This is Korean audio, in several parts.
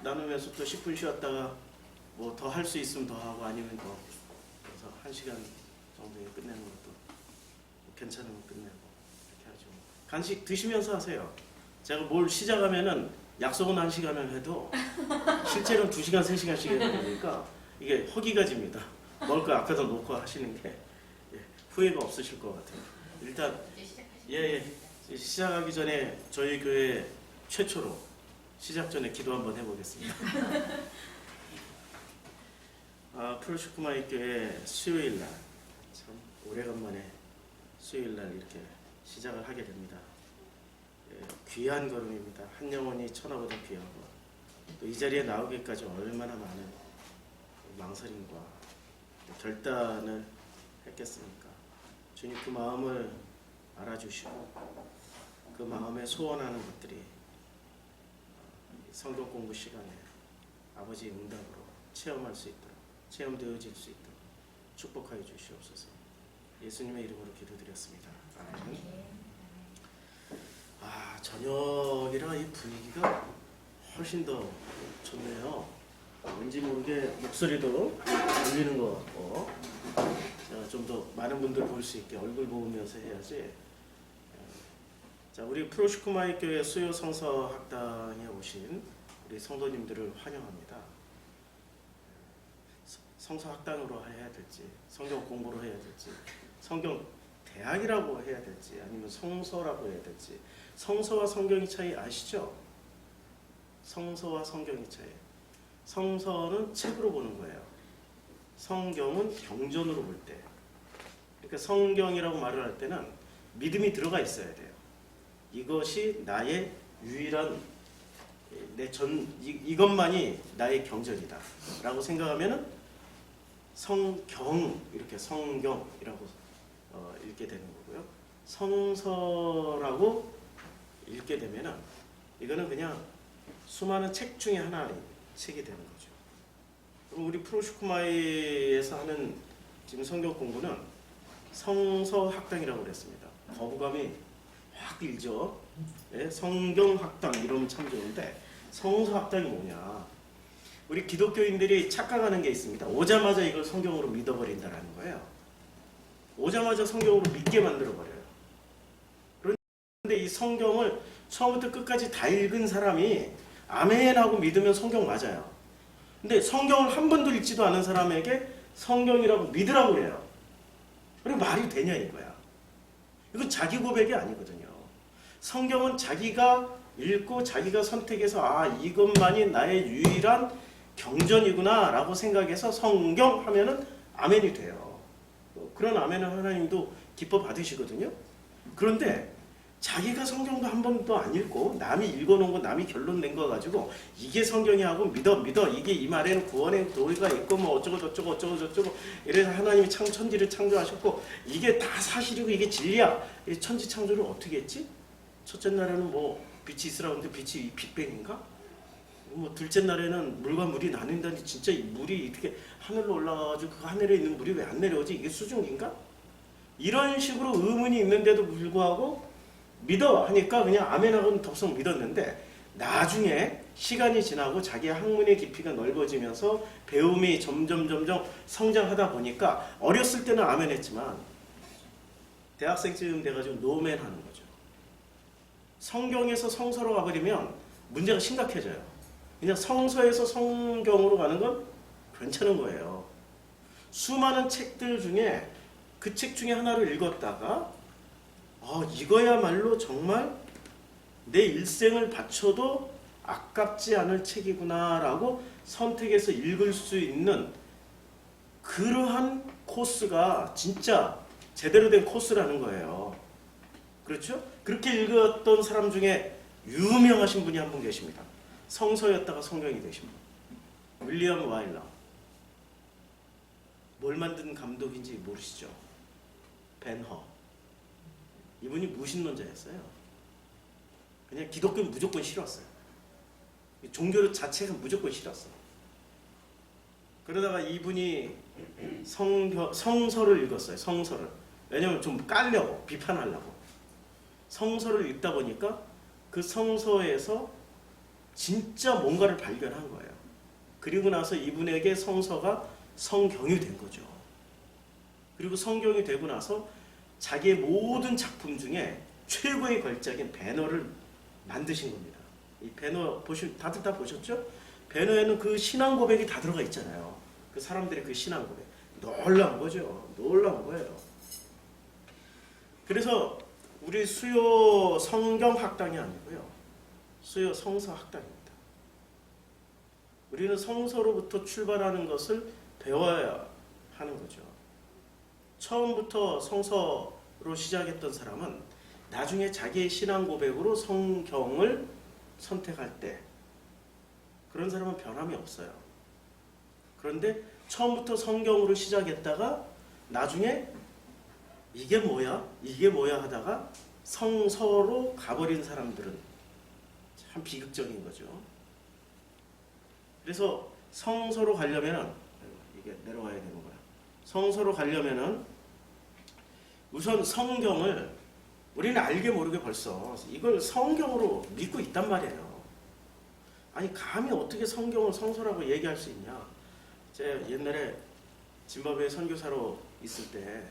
나누면서 또 10분 쉬었다가 뭐 더 할 수 있으면 더 하고 아니면 더 그래서 1시간 정도에 끝내는 것도 괜찮으면 끝내고 이렇게 하죠. 간식 드시면서 하세요. 제가 뭘 시작하면은 약속은 1시간을 해도 실제로는 2시간, 3시간씩 해야 되니까 이게 허기가 집니다. 먹을 거 앞에다 놓고 하시는 게 후회가 없으실 것 같아요. 일단 시작하기 전에 저희 교회 최초로 시작 전에 기도 한번 해보겠습니다. 프로슈크마이 교회 수요일 날 참 오래간만에 수요일 날 이렇게 시작을 하게 됩니다. 귀한 걸음입니다. 한 영혼이 천하보다 귀하고 또 이 자리에 나오기까지 얼마나 많은 망설임과 결단을 했겠습니까? 주님 그 마음을 알아주시고 그 마음에 소원하는 것들이 성경 공부 시간에 아버지의 응답으로 체험할 수 있도록 체험되어질 수 있도록 축복하여 주시옵소서. 예수님의 이름으로 기도드렸습니다. 아멘. 저녁이라 이 분위기가 훨씬 더 좋네요. 왠지 모르게 목소리도 들리는 것 같고 좀 더 많은 분들 볼 수 있게 얼굴 보면서 해야지. 자, 우리 프로슈크마이 교회 수요 성서 학당에 오신 우리 성도님들을 환영합니다. 성서 학당으로 해야 될지, 성경 공부로 해야 될지, 성경 대학이라고 해야 될지, 아니면 성서라고 해야 될지. 성서와 성경의 차이 아시죠? 성서와 성경의 차이. 성서는 책으로 보는 거예요. 성경은 경전으로 볼 때. 그러니까 성경이라고 말을 할 때는 믿음이 들어가 있어야 돼요. 이것이 나의 유일한 이것만이 나의 경전이다 라고 생각하면은 성경, 이렇게 성경이라고 읽게 되는 거고요. 성서라고 읽게 되면은 이거는 그냥 수많은 책 중에 하나의 책이 되는 거죠. 그럼 우리 프로슈크마이에서 하는 지금 성경 공부는 성서 학당이라고 그랬습니다. 거부감이 확 일죠. 성경 학당 이러면 참 좋은데 성서 학당이 뭐냐? 우리 기독교인들이 착각하는 게 있습니다. 오자마자 이걸 성경으로 믿어버린다라는 거예요. 오자마자 성경으로 믿게 만들어버려요. 그런데 이 성경을 처음부터 끝까지 다 읽은 사람이 아멘하고 믿으면 성경 맞아요. 근데 성경을 한 번도 읽지도 않은 사람에게 성경이라고 믿으라고 그래요. 그리고 말이 되냐 이거야. 이건 자기 고백이 아니거든요. 성경은 자기가 읽고 자기가 선택해서 이것만이 나의 유일한 경전이구나 라고 생각해서 성경 하면은 아멘이 돼요. 그런 아멘은 하나님도 기뻐 받으시거든요. 그런데 자기가 성경도 한 번도 안 읽고 남이 읽어놓은 거 남이 결론 낸 거 가지고 이게 성경이 하고 믿어 이게 이 말에는 구원의 도리가 있고 뭐 어쩌고 저쩌고 이래서 하나님이 천지를 창조하셨고 이게 다 사실이고 이게 진리야. 이 천지 창조를 어떻게 했지? 첫째 날에는 뭐 빛이 있으라고 하는데 빛이 빅뱅인가? 뭐 둘째 날에는 물과 물이 나뉜다니 진짜 이 물이 이렇게 하늘로 올라가가지고 그 하늘에 있는 물이 왜 안 내려오지? 이게 수증기인가? 이런 식으로 의문이 있는데도 불구하고 믿어 하니까 그냥 아멘하고는 덥석 믿었는데 나중에 시간이 지나고 자기의 학문의 깊이가 넓어지면서 배움이 점점 성장하다 보니까 어렸을 때는 아멘했지만 대학생쯤 돼가지고 노멘 하는 거죠. 성경에서 성서로 가버리면 문제가 심각해져요. 그냥 성서에서 성경으로 가는 건 괜찮은 거예요. 수많은 책들 중에 그 책 중에 하나를 읽었다가 이거야말로 정말 내 일생을 바쳐도 아깝지 않을 책이구나 라고 선택해서 읽을 수 있는 그러한 코스가 진짜 제대로 된 코스라는 거예요. 그렇죠? 그렇게 읽었던 사람 중에 유명하신 분이 한 분 계십니다. 성서였다가 성경이 되신 분. 윌리엄 와일러. 뭘 만든 감독인지 모르시죠? 벤허. 이분이 무신론자였어요. 그냥 기독교는 무조건 싫었어요. 종교 자체가 무조건 싫었어. 그러다가 이분이 성서를 읽었어요. 성서를. 왜냐면 좀 깔려고, 비판하려고. 성서를 읽다 보니까 그 성서에서 진짜 뭔가를 발견한 거예요. 그리고 나서 이분에게 성서가 성경이 된 거죠. 그리고 성경이 되고 나서 자기의 모든 작품 중에 최고의 걸작인 배너를 만드신 겁니다. 이 배너 다들 다 보셨죠? 배너에는 그 신앙 고백이 다 들어가 있잖아요. 그 사람들의 그 신앙 고백. 놀라운 거죠. 놀라운 거예요. 그래서 우리 수요 성경 학당이 아니고요. 수요 성서 학당입니다. 우리는 성서로부터 출발하는 것을 배워야 하는 거죠. 처음부터 성서로 시작했던 사람은 나중에 자기의 신앙 고백으로 성경을 선택할 때 그런 사람은 변함이 없어요. 그런데 처음부터 성경으로 시작했다가 나중에 이게 뭐야? 이게 뭐야? 하다가 성서로 가버린 사람들은 참 비극적인 거죠. 그래서 성서로 가려면은 이게 내려와야 되는 거야. 성서로 가려면은 우선 성경을 우리는 알게 모르게 벌써 이걸 성경으로 믿고 있단 말이에요. 아니 감히 어떻게 성경을 성서라고 얘기할 수 있냐? 제가 옛날에 짐바브웨 선교사로 있을 때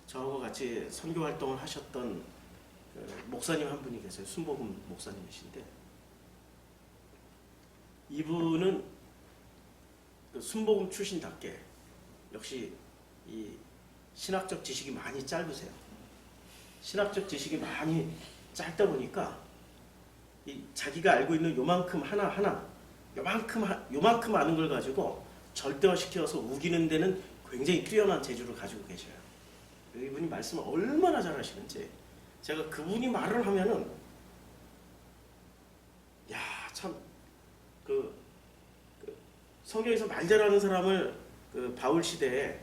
저하고 같이 선교 활동을 하셨던 그 목사님 한 분이 계세요. 순복음 목사님이신데 이분은 그 순복음 출신답게 역시 이 신학적 지식이 많이 짧으세요. 신학적 지식이 많이 짧다 보니까 이 자기가 알고 있는 요만큼 하나 요만큼 아는 걸 가지고 절대화시켜서 우기는 데는 굉장히 뛰어난 재주를 가지고 계셔요. 이분이 말씀을 얼마나 잘하시는지 제가 그분이 말을 하면은 야 참 그 성경에서 말 잘하는 사람을 그 바울 시대에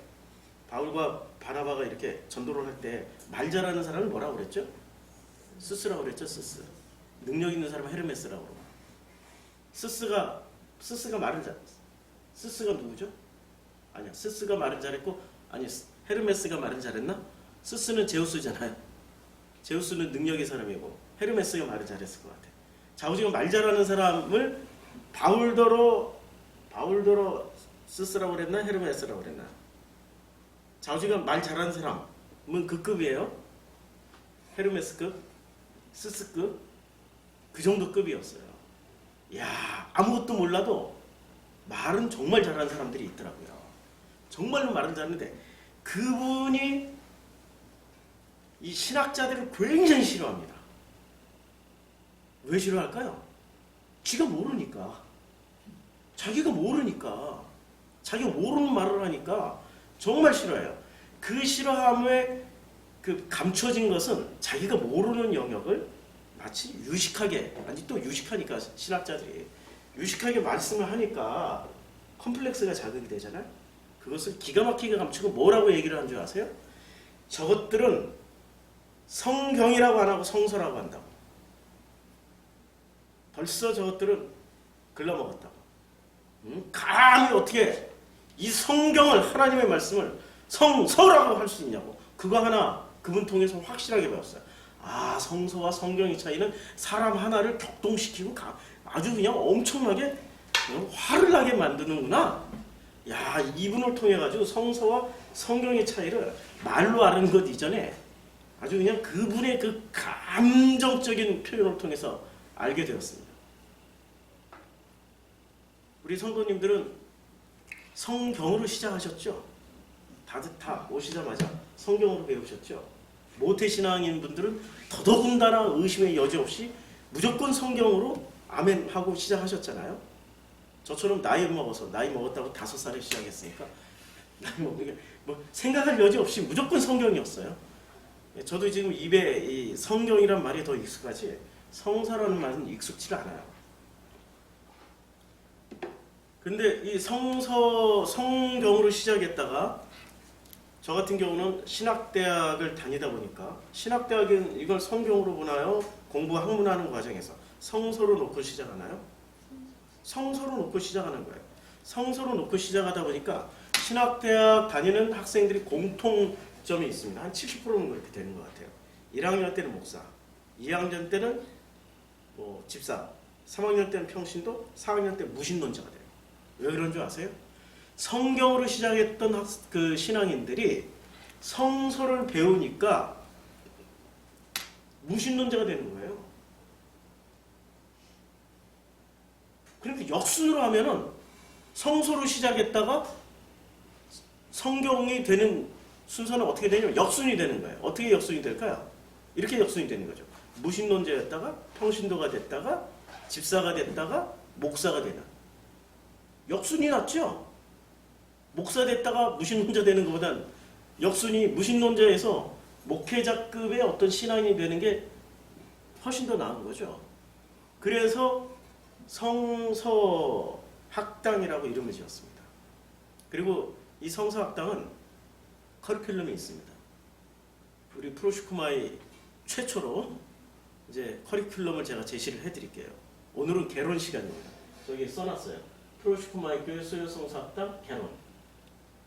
바울과 바나바가 이렇게 전도를 할 때 말 잘하는 사람을 뭐라고 그랬죠? 스스라고 그랬죠. 스스. 능력 있는 사람은 헤르메스라고 그러고. 스스가 말을 스스가 누구죠? 아니야. 스스가 말을 잘했고 아니 헤르메스가 말을 잘했나? 스스는 제우스잖아요. 제우스는 능력의 사람이고 헤르메스가 말을 잘했을 것 같아. 자우지가 말 잘하는 사람을 바울더러 스스라고 그랬나? 헤르메스라고 그랬나? 자우지가 말 잘하는 사람은 그 급이에요. 헤르메스급, 스스급 그 정도 급이었어요. 야 아무것도 몰라도 말은 정말 잘하는 사람들이 있더라고요. 정말로 말은 잘하는데 그분이 이 신학자들을 굉장히 싫어합니다. 왜 싫어할까요? 지가 모르니까. 자기가 모르니까. 자기가 모르는 말을 하니까 정말 싫어해요. 그 싫어함에 그 감춰진 것은 자기가 모르는 영역을 마치 유식하게, 아니 또 유식하니까 신학자들이 유식하게 말씀을 하니까 컴플렉스가 자극이 되잖아요. 그것을 기가 막히게 감추고 뭐라고 얘기를 한 줄 아세요? 저것들은 성경이라고 안 하고 성서라고 한다고. 벌써 저것들은 글러먹었다고. 감히 어떻게 이 성경을 하나님의 말씀을 성서라고 할 수 있냐고. 그거 하나 그분 통해서 확실하게 배웠어요. 아 성서와 성경의 차이는 사람 하나를 격동시키고 아주 그냥 엄청나게 화를 나게 만드는구나. 야 이분을 통해 가지고 성서와 성경의 차이를 말로 아는 것 이전에 아주 그냥 그분의 그 감정적인 표현을 통해서 알게 되었습니다. 우리 성도님들은 성경으로 시작하셨죠? 다들 다 오시자마자 성경으로 배우셨죠? 모태신앙인 분들은 더더군다나 의심의 여지 없이 무조건 성경으로 아멘 하고 시작하셨잖아요. 저처럼 나이 먹었다고 5살에 시작했으니까 나이 먹으니까 뭐 생각할 여지 없이 무조건 성경이었어요. 저도 지금 입에 이 성경이란 말이 더 익숙하지 성서라는 말은 익숙치가 않아요. 근데 이 성경으로 시작했다가 저 같은 경우는 신학대학을 다니다 보니까 신학대학은 이걸 성경으로 보나요? 공부 학문하는 과정에서 성서로 놓고 시작하나요? 성서로 놓고 시작하는 거예요. 성서로 놓고 시작하다 보니까 신학대학 다니는 학생들이 공통점이 있습니다. 한 70%는 그렇게 되는 것 같아요. 1학년 때는 목사, 2학년 때는 뭐 집사, 3학년 때는 평신도, 4학년 때 무신론자가 돼요. 왜 그런 줄 아세요? 성경으로 시작했던 그 신앙인들이 성서를 배우니까 무신론자가 되는 거예요. 그러니까 역순으로 하면은 성서로 시작했다가 성경이 되는 순서는 어떻게 되냐면 역순이 되는 거예요. 어떻게 역순이 될까요? 이렇게 역순이 되는 거죠. 무신론자였다가 평신도가 됐다가 집사가 됐다가 목사가 되는. 역순이 낫죠? 목사 됐다가 무신론자 되는 것보단 역순이 무신론자에서 목회자급의 어떤 신앙이 되는 게 훨씬 더 나은 거죠. 그래서 성서학당이라고 이름을 지었습니다. 그리고 이 성서학당은 커리큘럼이 있습니다. 우리 프로시쿠마이 최초로 이제 커리큘럼을 제가 제시를 해드릴게요. 오늘은 개론 시간입니다. 여기 써놨어요. 프로시쿠마이 교회 수요 성서학당 개론.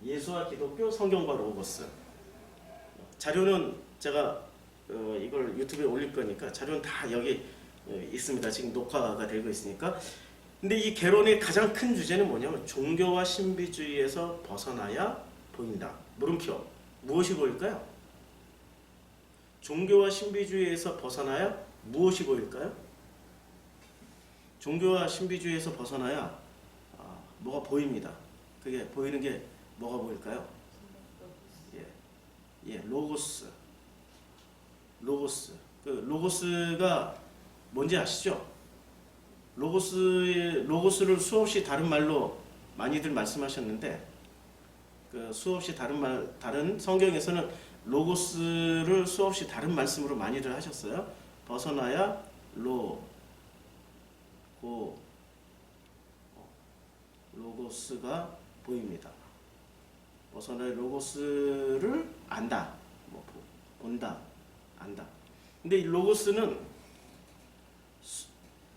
예수와 기독교 성경과 로고스. 자료는 제가 이걸 유튜브에 올릴 거니까 자료는 다 여기 있습니다. 지금 녹화가 되고 있으니까. 근데 이 개론의 가장 큰 주제는 뭐냐면 종교와 신비주의에서 벗어나야 보인다. 물음표. 무엇이 보일까요? 종교와 신비주의에서 벗어나야 무엇이 보일까요? 종교와 신비주의에서 벗어나야 뭐가 보입니다. 그게 보이는 게 뭐가 보일까요? 로고스. 그 로고스가 뭔지 아시죠? 로고스를 수없이 다른 말로 많이들 말씀하셨는데 그 수없이 다른 성경에서는 로고스를 수없이 다른 말씀으로 많이들 하셨어요. 벗어나야 로고스가 보입니다. 벗어나야 로고스를 안다. 본다. 안다. 근데 이 로고스는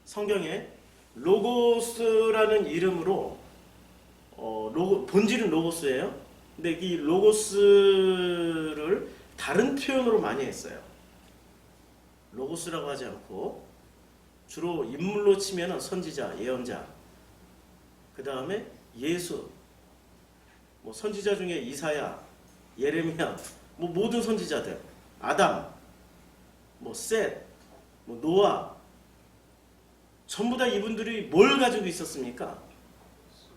성경에 로고스라는 이름으로 본질은 로고스예요. 근데 이 로고스를 다른 표현으로 많이 했어요. 로고스라고 하지 않고 주로 인물로 치면은 선지자, 예언자, 그 다음에 예수, 선지자 중에 이사야, 예레미야, 모든 선지자들, 아담, 셋, 노아, 전부 다 이분들이 뭘 가지고 있었습니까?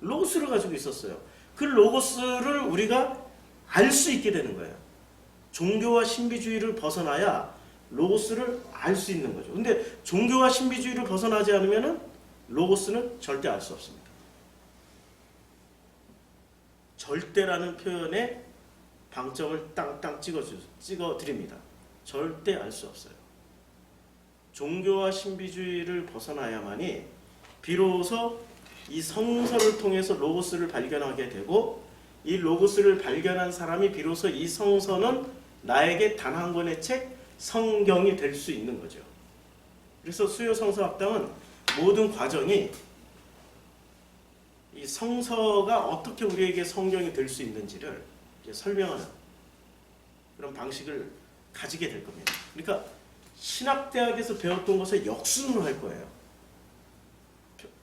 로고스를 가지고 있었어요. 그 로고스를 우리가 알 수 있게 되는 거예요. 종교와 신비주의를 벗어나야 로고스를 알 수 있는 거죠. 근데 종교와 신비주의를 벗어나지 않으면 로고스는 절대 알 수 없습니다. 절대라는 표현에 방점을 땅땅 찍어 드립니다. 절대 알 수 없어요. 종교와 신비주의를 벗어나야만이 비로소 이 성서를 통해서 로고스를 발견하게 되고 이 로고스를 발견한 사람이 비로소 이 성서는 나에게 단 한 권의 책 성경이 될 수 있는 거죠. 그래서 수요 성서학당은 모든 과정이 이 성서가 어떻게 우리에게 성경이 될 수 있는지를 설명하는 그런 방식을 가지게 될 겁니다. 그러니까 신학대학에서 배웠던 것을 역순으로 할 거예요.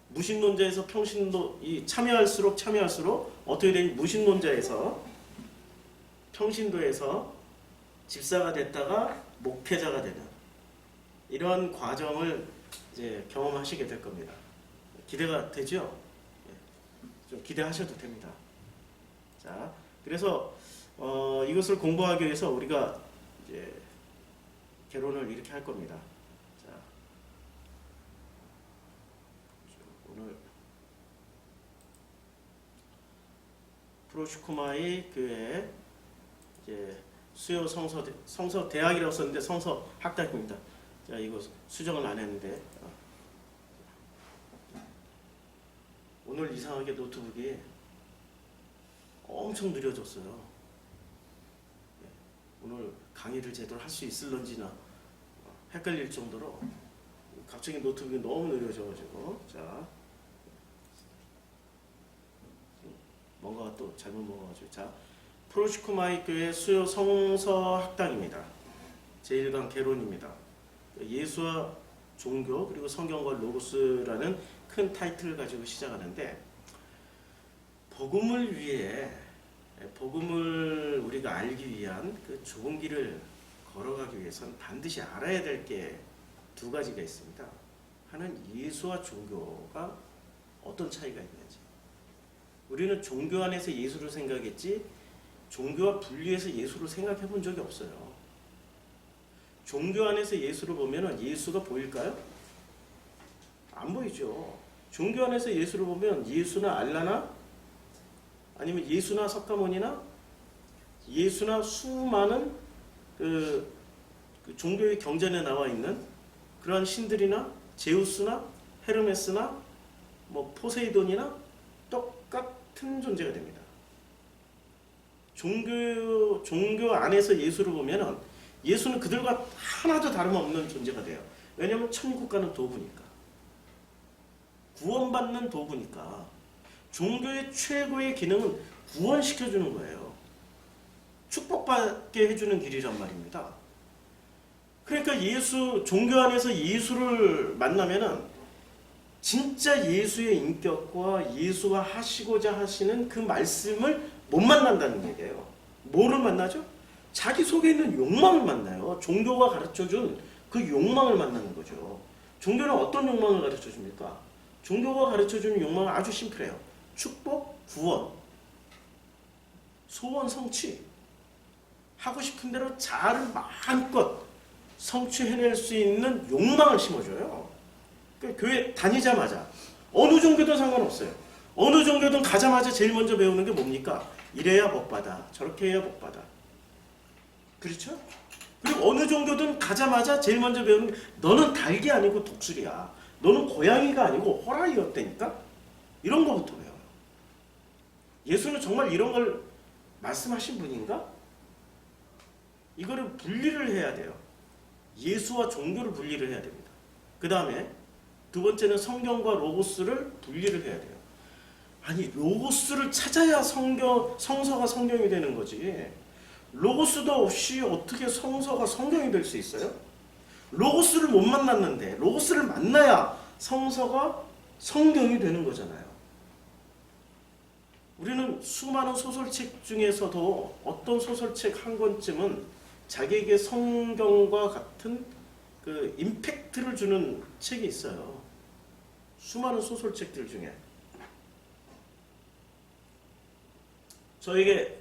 무신론자에서 평신도 참여할수록 어떻게 되니 무신론자에서 평신도에서 집사가 됐다가 목회자가 되는 이런 과정을 이제 경험하시게 될 겁니다. 기대가 되죠? 좀 기대하셔도 됩니다. 자, 그래서 이것을 공부하기 위해서 우리가 이제 개론을 이렇게 할 겁니다. 자, 오늘 프로시쿠마이 교회 이제 수요 성서 대학이라고 썼는데 성서 학당입니다. 자, 이거 수정을 안 했는데 오늘 이상하게 노트북이 엄청 느려졌어요. 오늘 강의를 제대로 할 수 있을런지나 헷갈릴 정도로 갑자기 노트북이 너무 느려져가지고 자 뭔가 또 잘못 먹어가지고 자 프로시쿠마이 교회 수요 성서 학당입니다. 제1강 개론입니다. 예수와 종교 그리고 성경과 로고스라는 큰 타이틀을 가지고 시작하는데 복음을 위해 복음을 우리가 알기 위한 그 좋은 길을 걸어가기 위해서는 반드시 알아야 될 게 두 가지가 있습니다. 하나는 예수와 종교가 어떤 차이가 있는지. 우리는 종교 안에서 예수를 생각했지 종교와 분리해서 예수를 생각해 본 적이 없어요. 종교 안에서 예수를 보면 예수가 보일까요? 안 보이죠. 종교 안에서 예수를 보면 예수나 알라나 아니면 예수나 석가모니나 예수나 수많은 그 종교의 경전에 나와 있는 그러한 신들이나 제우스나 헤르메스나 뭐 포세이돈이나 똑같은 존재가 됩니다. 종교 안에서 예수를 보면 예수는 그들과 하나도 다름없는 존재가 돼요. 왜냐하면 천국 가는 도구니까. 구원받는 도구니까. 종교의 최고의 기능은 구원시켜주는 거예요. 축복받게 해주는 길이란 말입니다. 그러니까 종교 안에서 예수를 만나면은 진짜 예수의 인격과 예수가 하시고자 하시는 그 말씀을 못 만난다는 얘기예요. 뭐를 만나죠? 자기 속에 있는 욕망을 만나요. 종교가 가르쳐준 그 욕망을 만나는 거죠. 종교는 어떤 욕망을 가르쳐 줍니까? 종교가 가르쳐 주는 욕망은 아주 심플해요. 축복, 구원, 소원, 성취. 하고 싶은 대로 잘 마음껏 성취해낼 수 있는 욕망을 심어줘요. 그러니까 교회 다니자마자 어느 종교든 상관없어요. 어느 종교든 가자마자 제일 먼저 배우는 게 뭡니까? 이래야 복받아. 저렇게 해야 복받아. 그렇죠? 그리고 어느 종교든 가자마자 제일 먼저 배우는 게 너는 닭이 아니고 독수리야. 너는 고양이가 아니고 호랑이였다니까? 이런 거부터 배워요. 예수는 정말 이런 걸 말씀하신 분인가? 이거를 분리를 해야 돼요. 예수와 종교를 분리를 해야 됩니다. 그 다음에 두 번째는 성경과 로고스를 분리를 해야 돼요. 아니 로고스를 찾아야 성서가 성경이 되는 거지. 로고스도 없이 어떻게 성서가 성경이 될 수 있어요? 로고스를 못 만났는데 로고스를 만나야 성서가 성경이 되는 거잖아요. 우리는 수많은 소설책 중에서도 어떤 소설책 한 권쯤은 자기에게 성경과 같은 그 임팩트를 주는 책이 있어요. 수많은 소설책들 중에. 저에게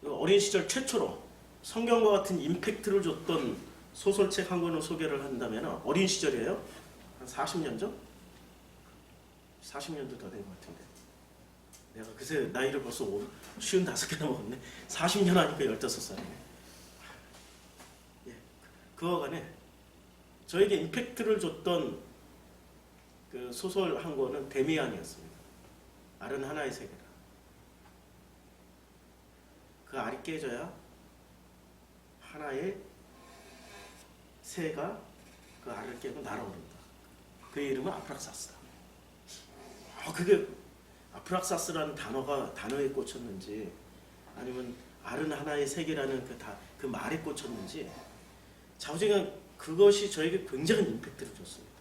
어린 시절 최초로 성경과 같은 임팩트를 줬던 소설책 한 권을 소개를 한다면 어린 시절이에요. 한 40년 전? 40년도 더 된 것 같은데. 내가 그새 나이를 벌써 55개나 먹었네. 40년 하니까 15살이네. 그와 간에 저에게 임팩트를 줬던 그 소설 한 권은 데미안이었습니다. 알은 하나의 세계라. 그 알이 깨져야 하나의 새가 그 알을 깨고 날아오른다. 그의 이름은 아프락사스다. 그게 아프락사스라는 단어에 꽂혔는지 아니면 알은 하나의 세계라는 그 말에 꽂혔는지 좌우지간 그것이 저에게 굉장한 임팩트를 줬습니다.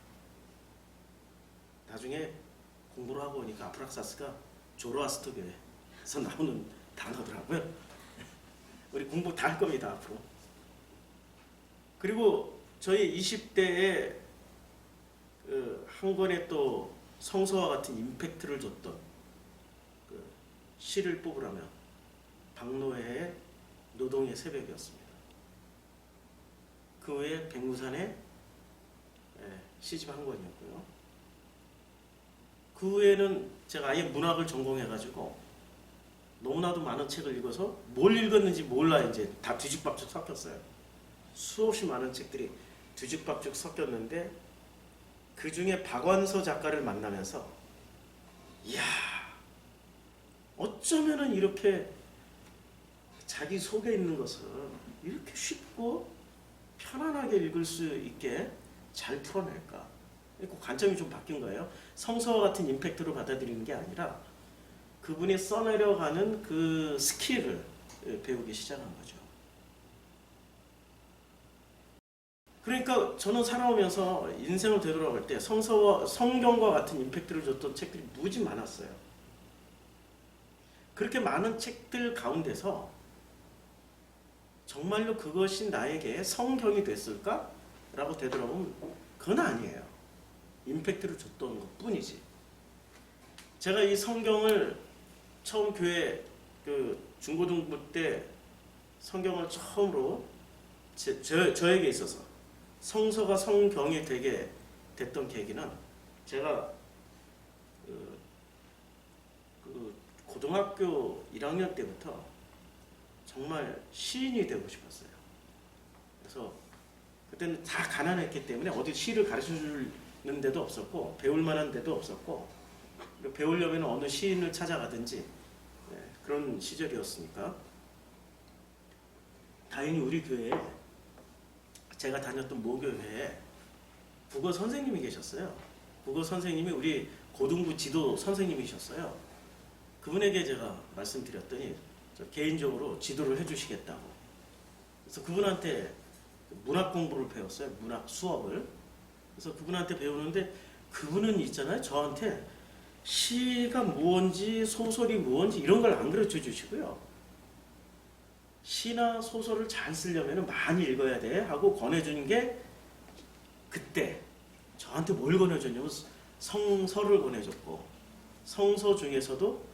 나중에 공부를 하고 보니까 아프락사스가 조로아스터교에서 나오는 단어더라고요. 우리 공부 다 할 겁니다, 앞으로. 그리고 저희 20대에 한 권의 또 성서와 같은 임팩트를 줬던 그 시를 뽑으라면 박노해의 노동의 새벽이었습니다. 그 외에 백무산의 시집 한 권이었고요. 그 외에는 제가 아예 문학을 전공해가지고 너무나도 많은 책을 읽어서 뭘 읽었는지 몰라 이제 다 뒤죽박죽 섞였어요. 수없이 많은 책들이 뒤죽박죽 섞였는데 그 중에 박완서 작가를 만나면서 이야 어쩌면은 이렇게 자기 속에 있는 것을 이렇게 쉽고 편안하게 읽을 수 있게 잘 풀어낼까? 그 관점이 좀 바뀐 거예요. 성서와 같은 임팩트로 받아들이는 게 아니라 그분이 써내려가는 그 스킬을 배우기 시작한 거죠. 그러니까 저는 살아오면서 인생을 되돌아볼 때 성경과 같은 임팩트를 줬던 책들이 무지 많았어요. 그렇게 많은 책들 가운데서 정말로 그것이 나에게 성경이 됐을까? 라고 되돌아보면 그건 아니에요. 임팩트를 줬던 것 뿐이지. 제가 이 성경을 처음 교회 중고등부 때 성경을 처음으로 저에게 있어서 성서가 성경이 되게 됐던 계기는 제가 고등학교 1학년 때부터 정말 시인이 되고 싶었어요. 그래서 그때는 다 가난했기 때문에 어디 시를 가르쳐 주는 데도 없었고 배울 만한 데도 없었고 배우려면 어느 시인을 찾아가든지 그런 시절이었으니까 다행히 우리 교회에 제가 다녔던 모교회에 국어 선생님이 계셨어요. 국어 선생님이 우리 고등부 지도 선생님이셨어요. 그분에게 제가 말씀드렸더니 개인적으로 지도를 해주시겠다고. 그래서 그분한테 문학 공부를 배웠어요. 문학 수업을. 그래서 그분한테 배우는데 그분은 있잖아요. 저한테 시가 무언지 소설이 무언지 이런 걸 안 가르쳐 주시고요. 시나 소설을 잘 쓰려면 많이 읽어야 돼 하고 권해주는 게 그때 저한테 뭘 권해줬냐면 성서를 권해줬고 성서 중에서도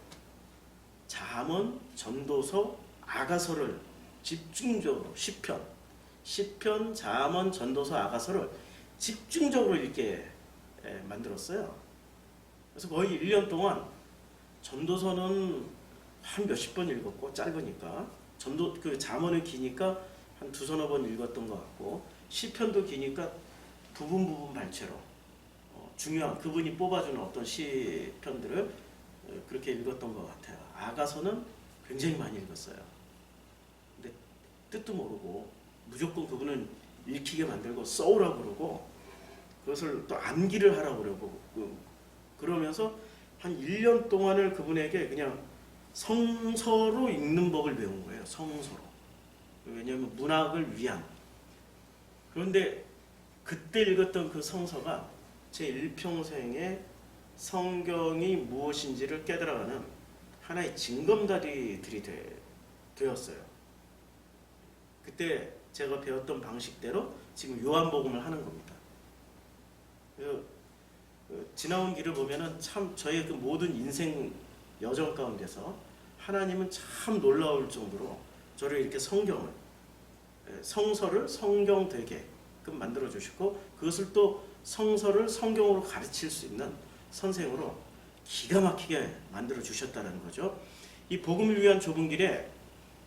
잠언, 전도서, 아가서를 집중적으로 시편, 잠언, 전도서, 아가서를 집중적으로 읽게 만들었어요. 그래서 거의 1년 동안 전도서는 한 몇십 번 읽었고 짧으니까 잠언은 기니까 한 두서너 번 읽었던 것 같고 시편도 기니까 부분 발췌로 중요한 그분이 뽑아주는 어떤 시편들을 그렇게 읽었던 것 같아요. 아가서는 굉장히 많이 읽었어요. 근데 뜻도 모르고 무조건 그분은 읽히게 만들고 써오라고 그러고 그것을 또 암기를 하라고 그러고 그러면서 한 1년 동안을 그분에게 그냥 성서로 읽는 법을 배운 거예요. 성서로. 왜냐하면 문학을 위한. 그런데 그때 읽었던 그 성서가 제 일평생에 성경이 무엇인지를 깨달아가는 하나의 징검다리들이 되었어요. 그때 제가 배웠던 방식대로 지금 요한복음을 하는 겁니다. 지나온 길을 보면은 참 저의 그 모든 인생 여정 가운데서 하나님은 참 놀라울 정도로 저를 이렇게 성서를 성경 되게끔 만들어 주시고 그것을 또 성서를 성경으로 가르칠 수 있는 선생으로 기가 막히게 만들어 주셨다는 거죠. 이 복음을 위한 좁은 길에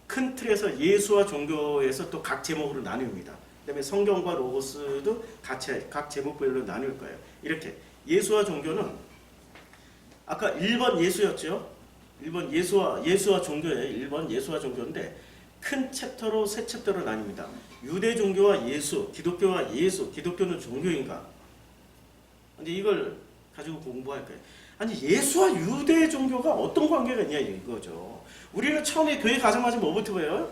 큰 틀에서 예수와 종교에서 또 각 제목으로 나눕니다. 그다음에 성경과 로고스도 각 제목별로 나눌 거예요. 이렇게 예수와 종교는 아까 1번 예수였죠. 1번 예수와 종교예요. 1번 예수와 종교인데 큰 챕터로 세 챕터로 나뉩니다. 유대 종교와 예수, 기독교와 예수, 기독교는 종교인가? 근데 이걸 가지고 공부할 거예요. 아니 예수와 유대 종교가 어떤 관계가 있냐 이거죠. 우리는 처음에 교회 가자마자 뭐부터 배워요?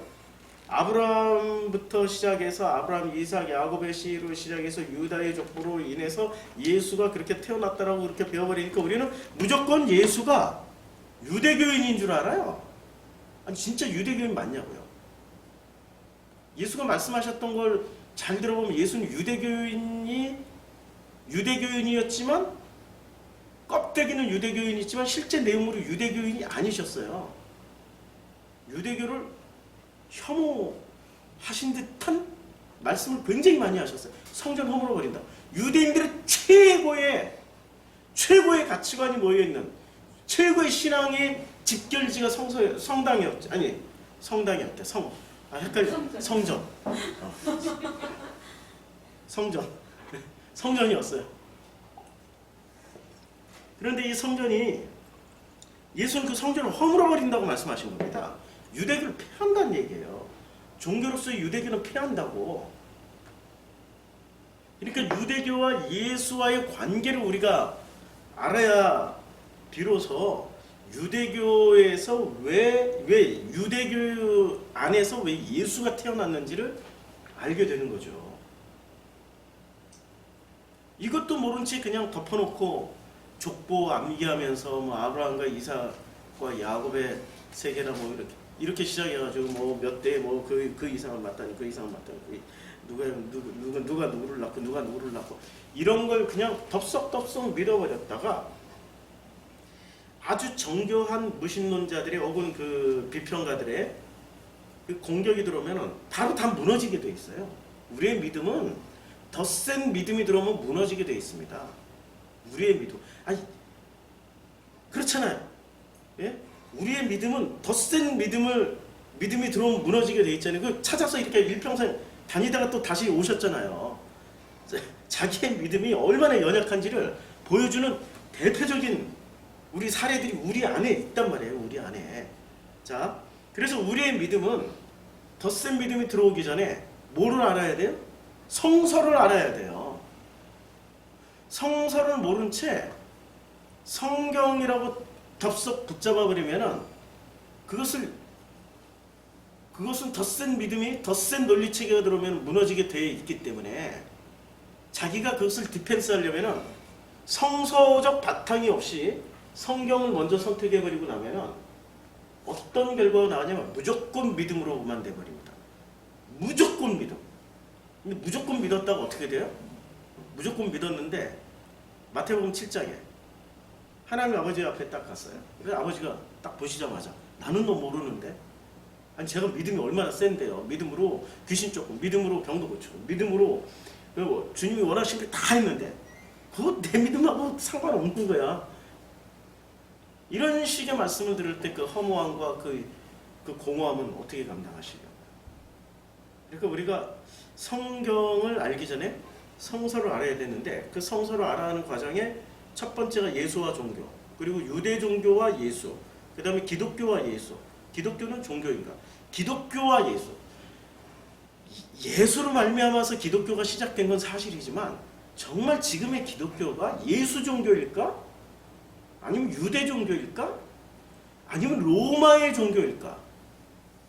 아브라함부터 시작해서 아브라함, 이삭, 야곱의 씨로 시작해서 유다의 족보로 인해서 예수가 그렇게 태어났다라고 그렇게 배워버리니까 우리는 무조건 예수가 유대교인인 줄 알아요. 아니 진짜 유대교인 맞냐고요. 예수가 말씀하셨던 걸 잘 들어보면 예수는 유대교인이었지만 껍데기는 유대교인이지만 실제 내용으로 유대교인이 아니셨어요. 유대교를 혐오하신 듯한 말씀을 굉장히 많이 하셨어요. 성전 허물어버린다. 유대인들의 최고의 가치관이 모여있는 최고의 신앙의 집결지가 성당이었대. 성전. 성전이었어요. 그런데 이 성전이 예수는 그 성전을 허물어버린다고 말씀하신 겁니다. 유대교를 폐한다는 얘기예요. 종교로서의 유대교는 폐한다고. 그러니까 유대교와 예수와의 관계를 우리가 알아야 비로소 유대교에서 왜 유대교 안에서 왜 예수가 태어났는지를 알게 되는 거죠. 이것도 모른 채 그냥 덮어놓고 족보 암기하면서 뭐 아브라함과 이삭과 야곱의 세계나 뭐 이렇게 시작해가지고 뭐 몇 대 뭐 그 이상을 맞다니 그 이상을 맞다니 누가 누구를 낳고 누가 누구를 낳고 이런 걸 그냥 덥석덥석 믿어버렸다가 아주 정교한 무신론자들의 혹은 그 비평가들의 그 공격이 들어오면은 바로 다 무너지게 돼 있어요. 우리의 믿음은 더 센 믿음이 들어오면 무너지게 돼 있습니다. 우리의 믿음. 아니 그렇잖아요. 예? 우리의 믿음은 더 센 믿음이 들어오면 무너지게 돼 있잖아요. 그 찾아서 이렇게 일평생 다니다가 또 다시 오셨잖아요. 자기의 믿음이 얼마나 연약한지를 보여주는 대표적인 우리 사례들이 우리 안에 있단 말이에요. 우리 안에. 자, 그래서 우리의 믿음은 더 센 믿음이 들어오기 전에 뭐를 알아야 돼요? 성서를 알아야 돼요. 성서를 모른 채 성경이라고 덥석 붙잡아 버리면은 그것은 더 센 믿음이 더 센 논리 체계가 들어오면 무너지게 되어 있기 때문에 자기가 그것을 디펜스 하려면은 성서적 바탕이 없이 성경을 먼저 선택해 버리고 나면은 어떤 결과가 나오냐면 무조건 믿음으로만 돼 버립니다. 무조건 믿음. 근데 무조건 믿었다가 어떻게 돼요? 무조건 믿었는데 마태복음 7장에 하나님 아버지 앞에 딱 갔어요. 그래서 아버지가 딱 보시자마자 나는 너 모르는데 아니 제가 믿음이 얼마나 센데요. 믿음으로 귀신 쫓고 믿음으로 병도 고치고 믿음으로 그리고 주님이 원하신 게 다 했는데 그거 내 믿음하고 상관없는 거야. 이런 식의 말씀을 들을 때 그 허무함과 그 공허함은 어떻게 감당하시려고. 그러니까 우리가 성경을 알기 전에 성서를 알아야 되는데 그 성서를 알아가는 과정에 첫 번째가 예수와 종교, 그리고 유대 종교와 예수, 그 다음에 기독교와 예수. 기독교는 종교인가? 기독교와 예수. 예수로 말미암아서 기독교가 시작된 건 사실이지만 정말 지금의 기독교가 예수 종교일까? 아니면 유대 종교일까? 아니면 로마의 종교일까?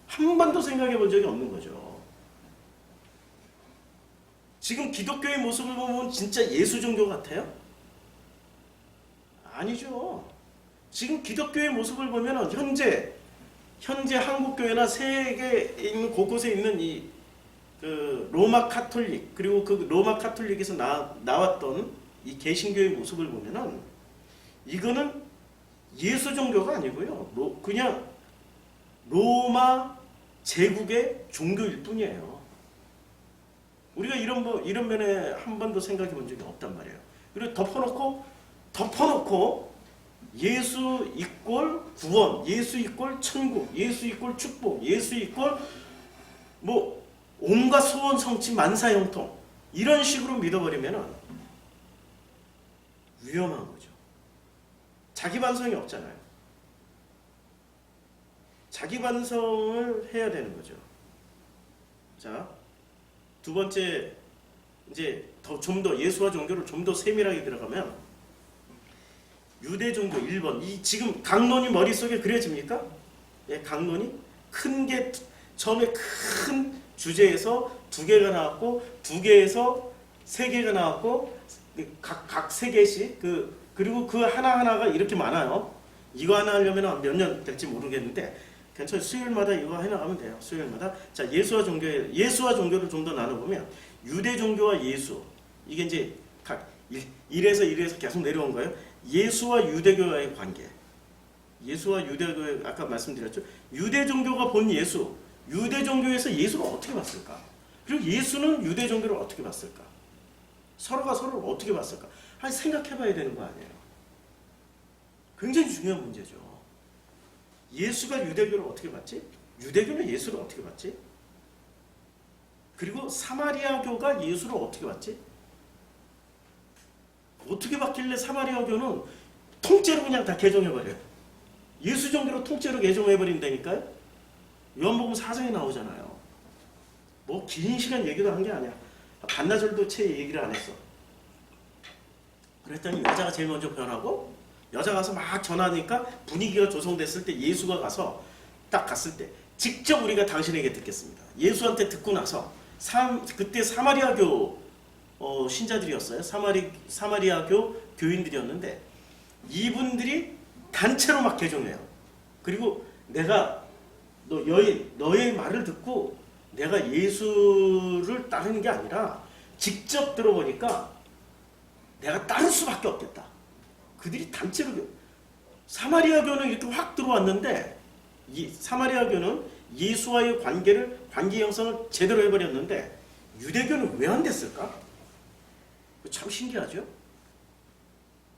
한 번도 생각해 본 적이 없는 거죠. 지금 기독교의 모습을 보면 진짜 예수 종교 같아요? 아니죠. 지금 기독교의 모습을 보면 현재 한국교회나 세계에 있는 곳곳에 있는 그 로마 카톨릭 그리고 그 로마 카톨릭에서 나왔던 이 개신교의 모습을 보면은 이거는 예수 종교가 아니고요. 그냥 로마 제국의 종교일 뿐이에요. 우리가 이런 면에 한 번도 생각해 본 적이 없단 말이에요. 그리고 덮어놓고 예수 이꼴 구원, 예수 이꼴 천국, 예수 이꼴 축복, 예수 이꼴 뭐 온갖 소원 성취 만사형통 이런 식으로 믿어버리면 위험한 거죠. 자기 반성이 없잖아요. 자기 반성을 해야 되는 거죠. 자, 두 번째 이제 좀 더 예수와 종교를 좀 더 세밀하게 들어가면 유대 종교 1번 지금 강론이 머릿속에 그려집니까? 예, 강론이 큰 게 처음에 큰 주제에서 2개가 나왔고 2개에서 3개가 나왔고 각 3개씩 그리고 그 하나하나가 이렇게 많아요. 이거 하나 하려면 몇 년 될지 모르겠는데 괜찮아요. 수요일마다 이거 해나가면 돼요. 수요일마다. 자, 예수와 종교를 좀 더 나눠보면 유대 종교와 예수 이게 이제 각 1에서 계속 내려온 거예요. 예수와 유대교와의 관계. 예수와 유대교의 아까 말씀드렸죠. 유대 종교가 본 예수. 유대 종교에서 예수를 어떻게 봤을까? 그리고 예수는 유대 종교를 어떻게 봤을까? 서로가 서로를 어떻게 봤을까? 아니 생각해봐야 되는 거 아니에요. 굉장히 중요한 문제죠. 예수가 유대교를 어떻게 봤지? 유대교는 예수를 어떻게 봤지? 그리고 사마리아교가 예수를 어떻게 봤지? 어떻게 봤길래 사마리아교는 통째로 그냥 다 개종해버려요. 예수 종교로 통째로 개종해버린다니까요. 요한복음 4장에 나오잖아요. 뭐 긴 시간 얘기도 한 게 아니야. 반나절도 채 얘기를 안 했어. 그랬더니 여자가 제일 먼저 변하고 여자 가서 막 전하니까 분위기가 조성됐을 때 예수가 가서 딱 갔을 때 직접 우리가 당신에게 듣겠습니다. 예수한테 듣고 나서 그때 사마리아교 신자들이었어요. 사마리아교 교인들이었는데 이분들이 단체로 막 개종해요. 그리고 내가 너의 말을 듣고 내가 예수를 따르는 게 아니라 직접 들어보니까 내가 따를 수밖에 없겠다. 그들이 단체로 사마리아교는 이렇게 확 들어왔는데 이 사마리아교는 예수와의 관계 형성을 제대로 해버렸는데 유대교는 왜 안 됐을까? 참 신기하죠.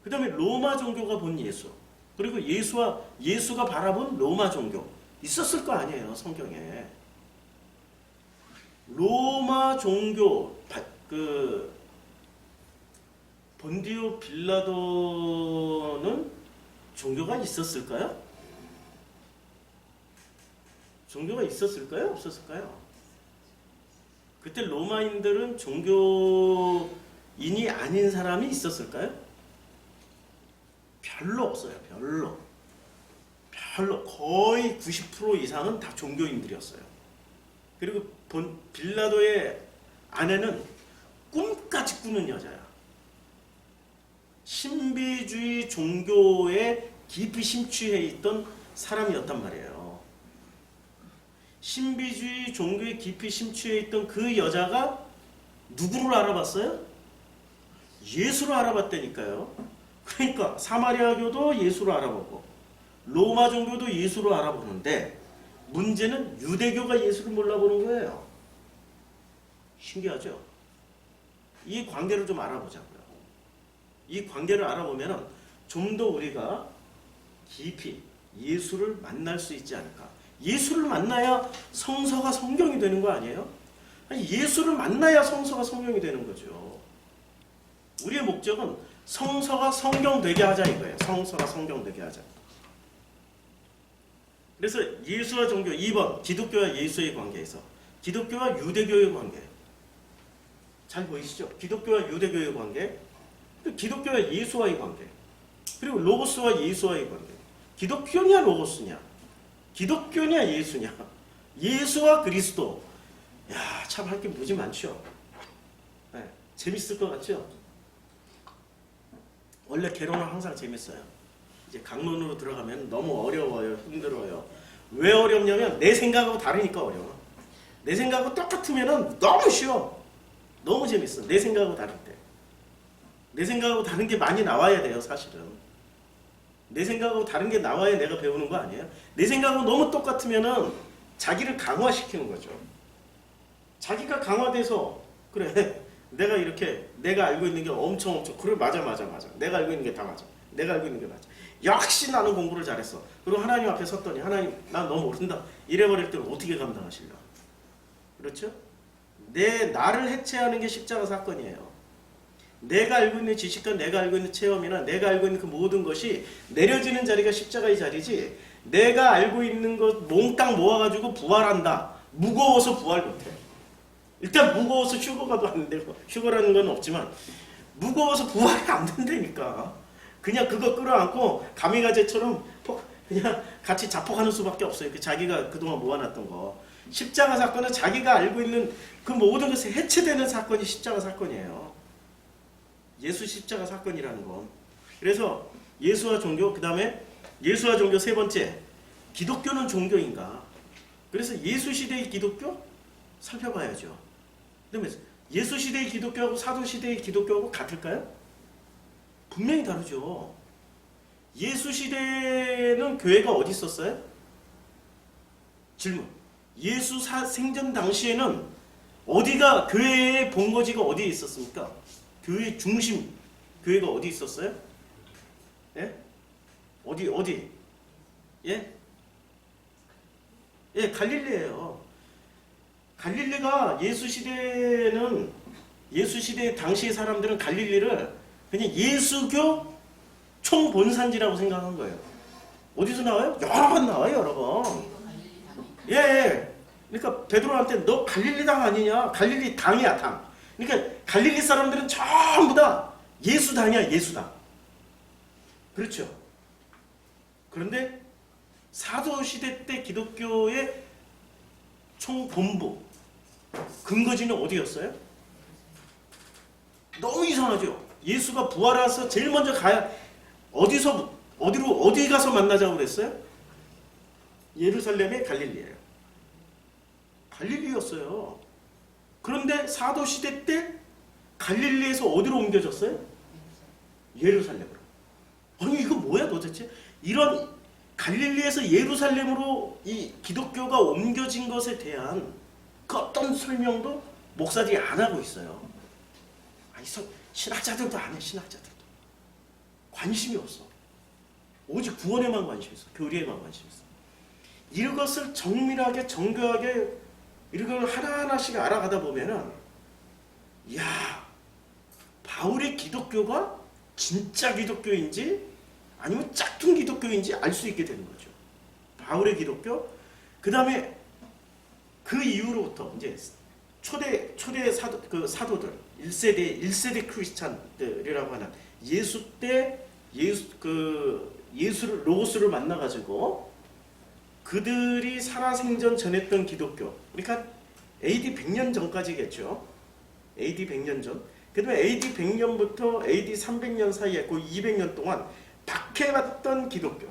그 다음에 로마 종교가 본 예수, 그리고 예수가 바라본 로마 종교 있었을 거 아니에요. 성경에 로마 종교 본디오 빌라도는 종교가 있었을까요? 종교가 있었을까요? 없었을까요? 그때 로마인들은 종교인이 아닌 사람이 있었을까요? 별로 없어요. 별로 거의 90% 이상은 다 종교인들이었어요. 그리고 빌라도의 아내는 꿈까지 꾸는 여자야. 신비주의 종교에 깊이 심취해 있던 사람이었단 말이에요. 신비주의 종교에 깊이 심취해 있던 그 여자가 누구를 알아봤어요? 예수를 알아봤다니까요. 그러니까 사마리아교도 예수를 알아보고 로마 종교도 예수를 알아보는데 문제는 유대교가 예수를 몰라보는 거예요. 신기하죠? 이 관계를 좀 알아보자고요. 이 관계를 알아보면 좀 더 우리가 깊이 예수를 만날 수 있지 않을까. 예수를 만나야 성서가 성경이 되는 거 아니에요? 아니, 예수를 만나야 성서가 성경이 되는 거죠. 우리의 목적은 성서가 성경 되게 하자 이거예요. 성서가 성경 되게 하자. 그래서 예수와 종교 2번 기독교와 예수의 관계에서 기독교와 유대교의 관계 잘 보이시죠? 기독교와 유대교의 관계, 기독교와 예수와의 관계, 그리고 로고스와 예수와의 관계. 기독교냐 로고스냐, 기독교냐 예수냐, 예수와 그리스도. 야, 참 할 게 무지 많죠. 네, 재밌을 것 같죠? 원래 개론은 항상 재밌어요. 이제 강론으로 들어가면 너무 어려워요. 힘들어요. 왜 어렵냐면 내 생각하고 다르니까 어려워. 내 생각하고 똑같으면 너무 쉬워. 너무 재밌어. 내 생각하고 다를 때. 내 생각하고 다른 게 많이 나와야 돼요. 사실은. 내 생각하고 다른 게 나와야 내가 배우는 거 아니에요? 내 생각하고 너무 똑같으면 자기를 강화시키는 거죠. 자기가 강화돼서 그래 내가 알고 있는 게 엄청 그래 맞아 내가 알고 있는 게 다 맞아. 내가 알고 있는 게 맞아. 역시 나는 공부를 잘했어. 그리고 하나님 앞에 섰더니 하나님 난 너무 모른다. 이래버릴 때는 어떻게 감당하실려? 그렇죠? 나를 해체하는 게 십자가 사건이에요. 내가 알고 있는 지식과 내가 알고 있는 체험이나 내가 알고 있는 그 모든 것이 내려지는 자리가 십자가의 자리지, 내가 알고 있는 것 몽땅 모아가지고 부활한다. 무거워서 부활 못해. 일단 무거워서 휴거가도 안 되고, 휴거라는 건 없지만 무거워서 부활이 안 된다니까. 그냥 그거 끌어안고 가미가제처럼 그냥 같이 자폭하는 수밖에 없어요. 자기가 그동안 모아놨던 거. 십자가 사건은 자기가 알고 있는 그 모든 것이 해체되는 사건이 십자가 사건이에요. 예수 십자가 사건이라는 건. 그래서 예수와 종교, 그 다음에 예수와 종교 세 번째, 기독교는 종교인가? 그래서 예수 시대의 기독교 살펴봐야죠. 그다음에 예수 시대의 기독교하고 사도 시대의 기독교하고 같을까요? 분명히 다르죠. 예수 시대는 교회가 어디 있었어요? 질문. 예수 생전 당시에는 어디가 교회의 본거지가 어디에 있었습니까? 교회 중심 교회가 어디 있었어요? 예? 어디? 예? 예, 갈릴리예요. 갈릴리가 예수 시대 당시의 사람들은 갈릴리를 그냥 예수교 총본산지라고 생각한 거예요. 어디서 나와요? 여러 번 나와요, 여러 번. 예. 그러니까 베드로한테 너 갈릴리 당 아니냐? 갈릴리 당이야, 당. 그러니까 갈릴리 사람들은 전부 다 예수당이야, 예수당. 그렇죠. 그런데 사도시대 때 기독교의 총본부, 근거지는 어디였어요? 너무 이상하죠. 예수가 부활해서 제일 먼저 가야 어디 가서 만나자고 그랬어요? 예루살렘의 갈릴리예요. 갈릴리였어요. 그런데 사도 시대 때 갈릴리에서 어디로 옮겨졌어요? 예루살렘으로. 아니 이거 뭐야 도대체? 이런 갈릴리에서 예루살렘으로 이 기독교가 옮겨진 것에 대한 그 어떤 설명도 목사들이 안 하고 있어요. 아니 신학자들도 안 해. 신학자들도 관심이 없어. 오직 구원에만 관심이 있어. 교리에만 관심이 있어. 이것을 정밀하게 정교하게 이걸 하나하나씩 알아가다 보면은 야 바울의 기독교가 진짜 기독교인지 아니면 짝퉁 기독교인지 알 수 있게 되는 거죠. 바울의 기독교, 그 다음에 그 이후로부터 이제 초대 사도들 1세대 크리스찬들이라고 하는 예수 때 예수를 로고스를 만나가지고 그들이 살아생전 전했던 기독교, 그러니까 AD 100년 전까지겠죠. AD 100년 전. 그 다음에 AD 100년부터 AD 300년 사이에 그 200년 동안 박해받던 기독교.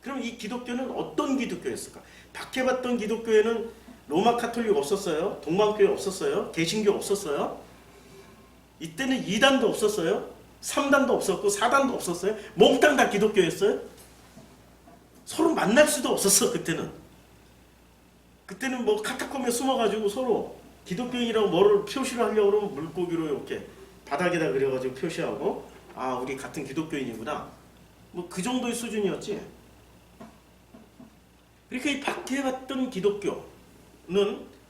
그럼 이 기독교는 어떤 기독교였을까? 박해받던 기독교에는 로마 카톨릭 없었어요. 동방교회 없었어요. 개신교 없었어요. 이때는 2단도 없었어요. 3단도 없었고 4단도 없었어요. 몽땅 다 기독교였어요. 서로 만날 수도 없었어. 그때는 뭐 카타콤에 숨어가지고 서로 기독교인이라고 뭐를 표시를 하려고 그러면 물고기로 이렇게 바닥에다 그려가지고 표시하고 아 우리 같은 기독교인이구나. 뭐 그 정도의 수준이었지. 그러니까 이 박해받던 기독교는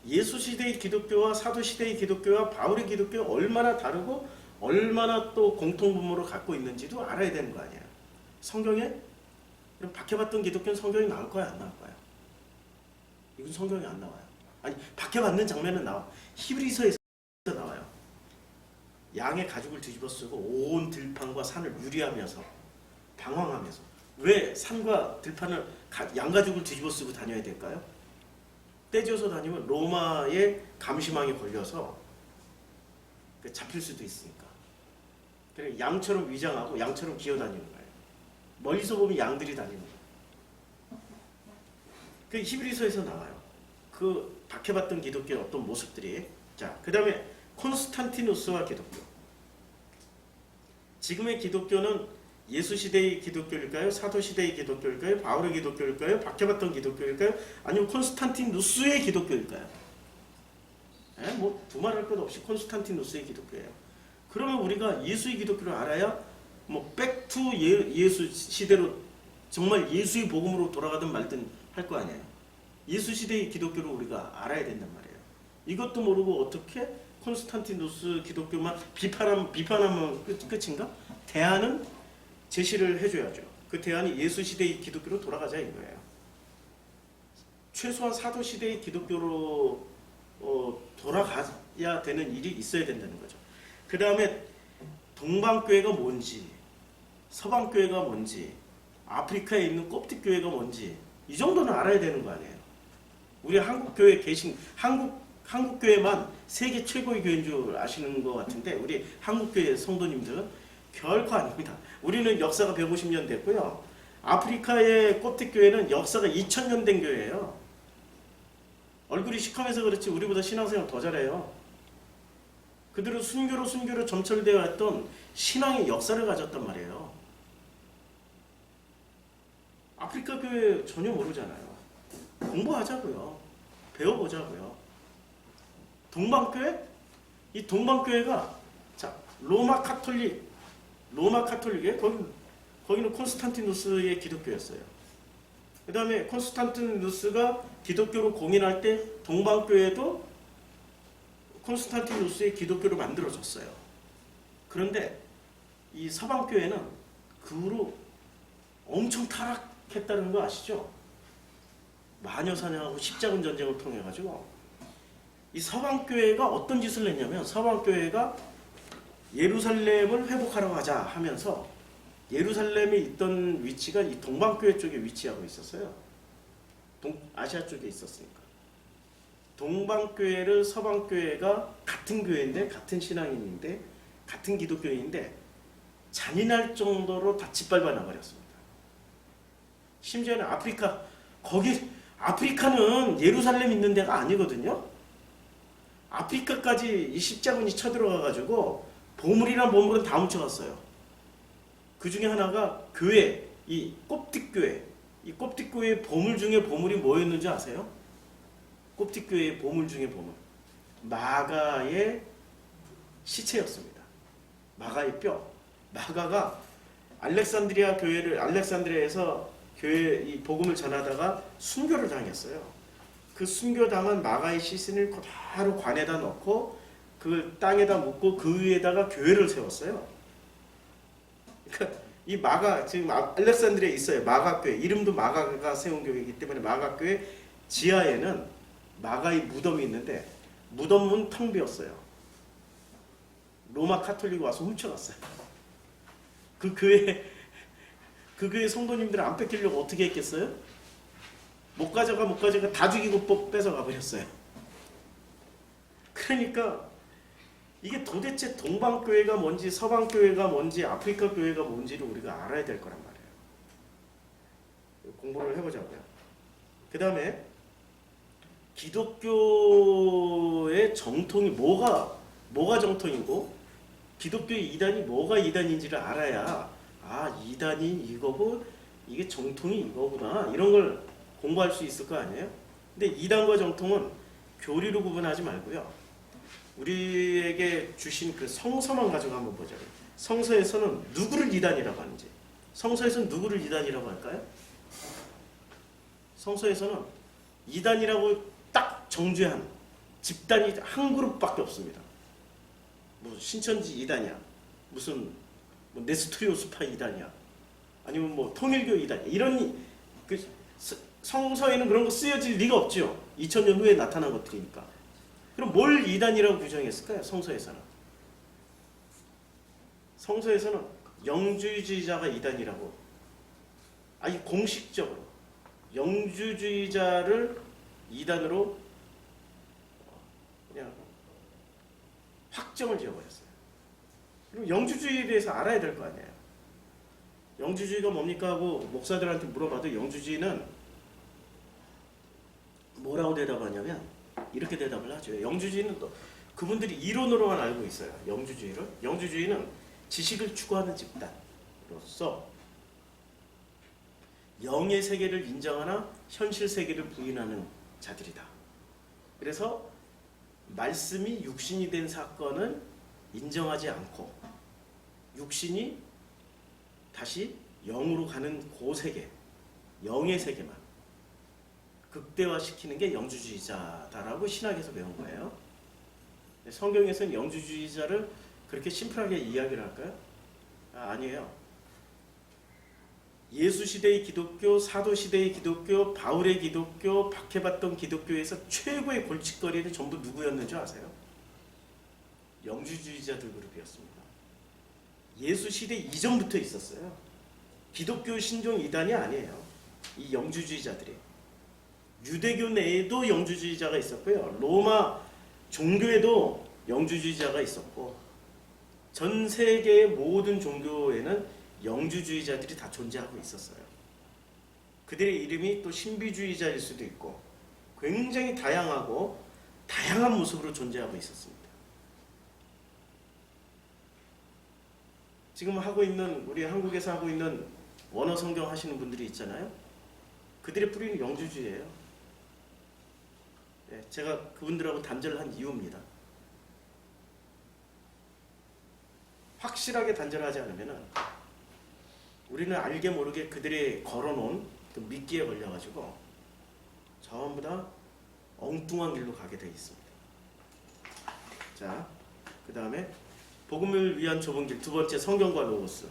예수 시대의 기독교와 사도 시대의 기독교와 바울의 기독교가 얼마나 다르고 얼마나 또 공통분모를 갖고 있는지도 알아야 되는 거 아니에요. 성경에 그럼 박해받던 기독교는 성경이 나올 거야 안 나올 거야? 이건 성경이 안 나와요. 아니 박해받는 장면은 나와. 히브리서에서 나와요. 양의 가죽을 뒤집어 쓰고 온 들판과 산을 유리하면서 방황하면서 왜 산과 들판을 양가죽을 뒤집어 쓰고 다녀야 될까요? 떼져서 다니면 로마의 감시망에 걸려서 잡힐 수도 있으니까. 그래 양처럼 위장하고 양처럼 기어다니는 거예요. 멀리서 보면 양들이 다니는 거예요. 그 히브리서에서 나와요. 그 박해받던 기독교의 어떤 모습들이. 자, 그 다음에 콘스탄티누스와 기독교. 지금의 기독교는 예수 시대의 기독교일까요? 사도 시대의 기독교일까요? 바울의 기독교일까요? 박해받던 기독교일까요? 아니면 콘스탄티누스의 기독교일까요? 뭐 두말할 것 없이 콘스탄티누스의 기독교예요. 그러면 우리가 예수의 기독교를 알아야 뭐 백투 예수 시대로 정말 예수의 복음으로 돌아가든 말든 할 거 아니에요. 예수 시대의 기독교를 우리가 알아야 된단 말이에요. 이것도 모르고 어떻게 콘스탄티누스 기독교만 비판하면 끝인가? 대안은 제시를 해줘야죠. 그 대안이 예수 시대의 기독교로 돌아가자 이거예요. 최소한 사도 시대의 기독교로 돌아가야 되는 일이 있어야 된다는 거죠. 그 다음에 동방교회가 뭔지, 서방교회가 뭔지, 아프리카에 있는 콥틱교회가 뭔지 이 정도는 알아야 되는 거 아니에요. 우리 한국교회 한국교회만 세계 최고의 교회인 줄 아시는 것 같은데 우리 한국교회 성도님들은 결코 아닙니다. 우리는 역사가 150년 됐고요. 아프리카의 콥틱교회는 역사가 2000년 된 교회예요. 얼굴이 시커매서 그렇지 우리보다 신앙생활 더 잘해요. 그들은 순교로 점철되어 왔던 신앙의 역사를 가졌단 말이에요. 아프리카 교회 전혀 모르잖아요. 공부하자고요. 배워보자고요. 동방교회? 이 동방교회가 자 로마 카톨릭에 거기는 콘스탄티누스의 기독교였어요. 그 다음에 콘스탄티누스가 기독교로 공인할 때 동방교회도 콘스탄티누스의 기독교로 만들어졌어요. 그런데 이 서방교회는 그 후로 엄청 타락했다는 거 아시죠? 마녀사냥하고 십자군 전쟁을 통해 가지고 이 서방교회가 어떤 짓을 했냐면 서방교회가 예루살렘을 회복하러 가자 하면서 예루살렘에 있던 위치가 이 동방교회 쪽에 위치하고 있었어요. 아시아 쪽에 있었으니까. 동방교회를 서방교회가 같은 교회인데 같은 신앙인인데 같은 기독교인인데 잔인할 정도로 다 짓밟아 나버렸습니다. 심지어는 아프리카는 예루살렘 있는 데가 아니거든요. 아프리카까지 이 십자군이 쳐들어가가지고 보물이란 다 훔쳐갔어요. 그 중에 하나가 교회, 이 콥틱교회. 이 콥틱교회의 보물 중에 보물이 뭐였는지 아세요? 콥틱교회의 보물 중에 보물. 마가의 시체였습니다. 마가의 뼈. 마가가 알렉산드리아에서 교회 이 복음을 전하다가 순교를 당했어요. 그 순교당한 마가의 시신을 그대로 관에다 넣고 그 땅에다 묻고 그 위에다가 교회를 세웠어요. 그러니까 이 마가 지금 알렉산드리아에 있어요. 마가교회. 이름도 마가가 세운 교회이기 때문에 마가교회 지하에는 마가의 무덤이 있는데 무덤은 텅 비었어요. 로마 카톨릭 와서 훔쳐갔어요. 그 교회 성도님들을 안 뺏기려고 어떻게 했겠어요? 못 가져가 다 죽이고 뺏어가 버렸어요. 그러니까 이게 도대체 동방교회가 뭔지 서방교회가 뭔지 아프리카 교회가 뭔지를 우리가 알아야 될 거란 말이에요. 공부를 해보자고요. 그 다음에 기독교의 정통이 뭐가 정통이고 기독교의 이단이 뭐가 이단인지를 알아야 이단이 이거고 이게 정통이 이거구나 이런 걸 공부할 수 있을 거 아니에요? 근데 이단과 정통은 교리로 구분하지 말고요. 우리에게 주신 그 성서만 가지고 한번 보자고요. 성서에서는 누구를 이단이라고 하는지. 성서에서는 누구를 이단이라고 할까요? 성서에서는 이단이라고 딱 정죄한 집단이 한 그룹밖에 없습니다. 뭐 신천지 이단이야. 무슨 뭐 네스토리오스파 이단이야. 아니면 뭐 통일교 이단이야. 이런 그 성서에는 그런 거 쓰여질 리가 없죠. 2000년 후에 나타난 것들이니까. 그럼 뭘 이단이라고 규정했을까요? 성서에서는 영주주의자가 이단이라고 아주 공식적으로 영주주의자를 이단으로 그냥 확정을 지어버렸어요. 그럼 영주주의에 대해서 알아야 될 거 아니에요. 영주주의가 뭡니까 하고 목사들한테 물어봐도 영주주의는 뭐라고 대답하냐면 이렇게 대답을 하죠. 영주주의는 또 그분들이 이론으로만 알고 있어요. 영주주의는 지식을 추구하는 집단으로서 영의 세계를 인정하나 현실 세계를 부인하는 자들이다. 그래서 말씀이 육신이 된 사건을 인정하지 않고 육신이 다시 영으로 가는 그 세계, 영의 세계만 극대화시키는 게 영주주의자다라고 신학에서 배운 거예요. 성경에서는 영주주의자를 그렇게 심플하게 이야기를 할까요? 아니에요. 예수 시대의 기독교, 사도 시대의 기독교, 바울의 기독교, 박해받던 기독교에서 최고의 골칫거리는 전부 누구였는 줄 아세요? 영주주의자들 그룹이었습니다. 예수 시대 이전부터 있었어요. 기독교 신종 이단이 아니에요. 이 영주주의자들이. 유대교 내에도 영주주의자가 있었고요. 로마 종교에도 영주주의자가 있었고 전 세계의 모든 종교에는 영주주의자들이 다 존재하고 있었어요. 그들의 이름이 또 신비주의자일 수도 있고 굉장히 다양하고 다양한 모습으로 존재하고 있었습니다. 지금 우리 한국에서 하고 있는 원어 성경 하시는 분들이 있잖아요. 그들의 뿌리는 영주주의예요. 제가 그분들하고 단절을 한 이유입니다. 확실하게 단절하지 않으면 우리는 알게 모르게 그들이 걸어놓은 그 미끼에 걸려가지고 전부 다 엉뚱한 길로 가게 되어 있습니다. 자, 그 다음에 복음을 위한 좁은 길, 두 번째 성경과 로고스.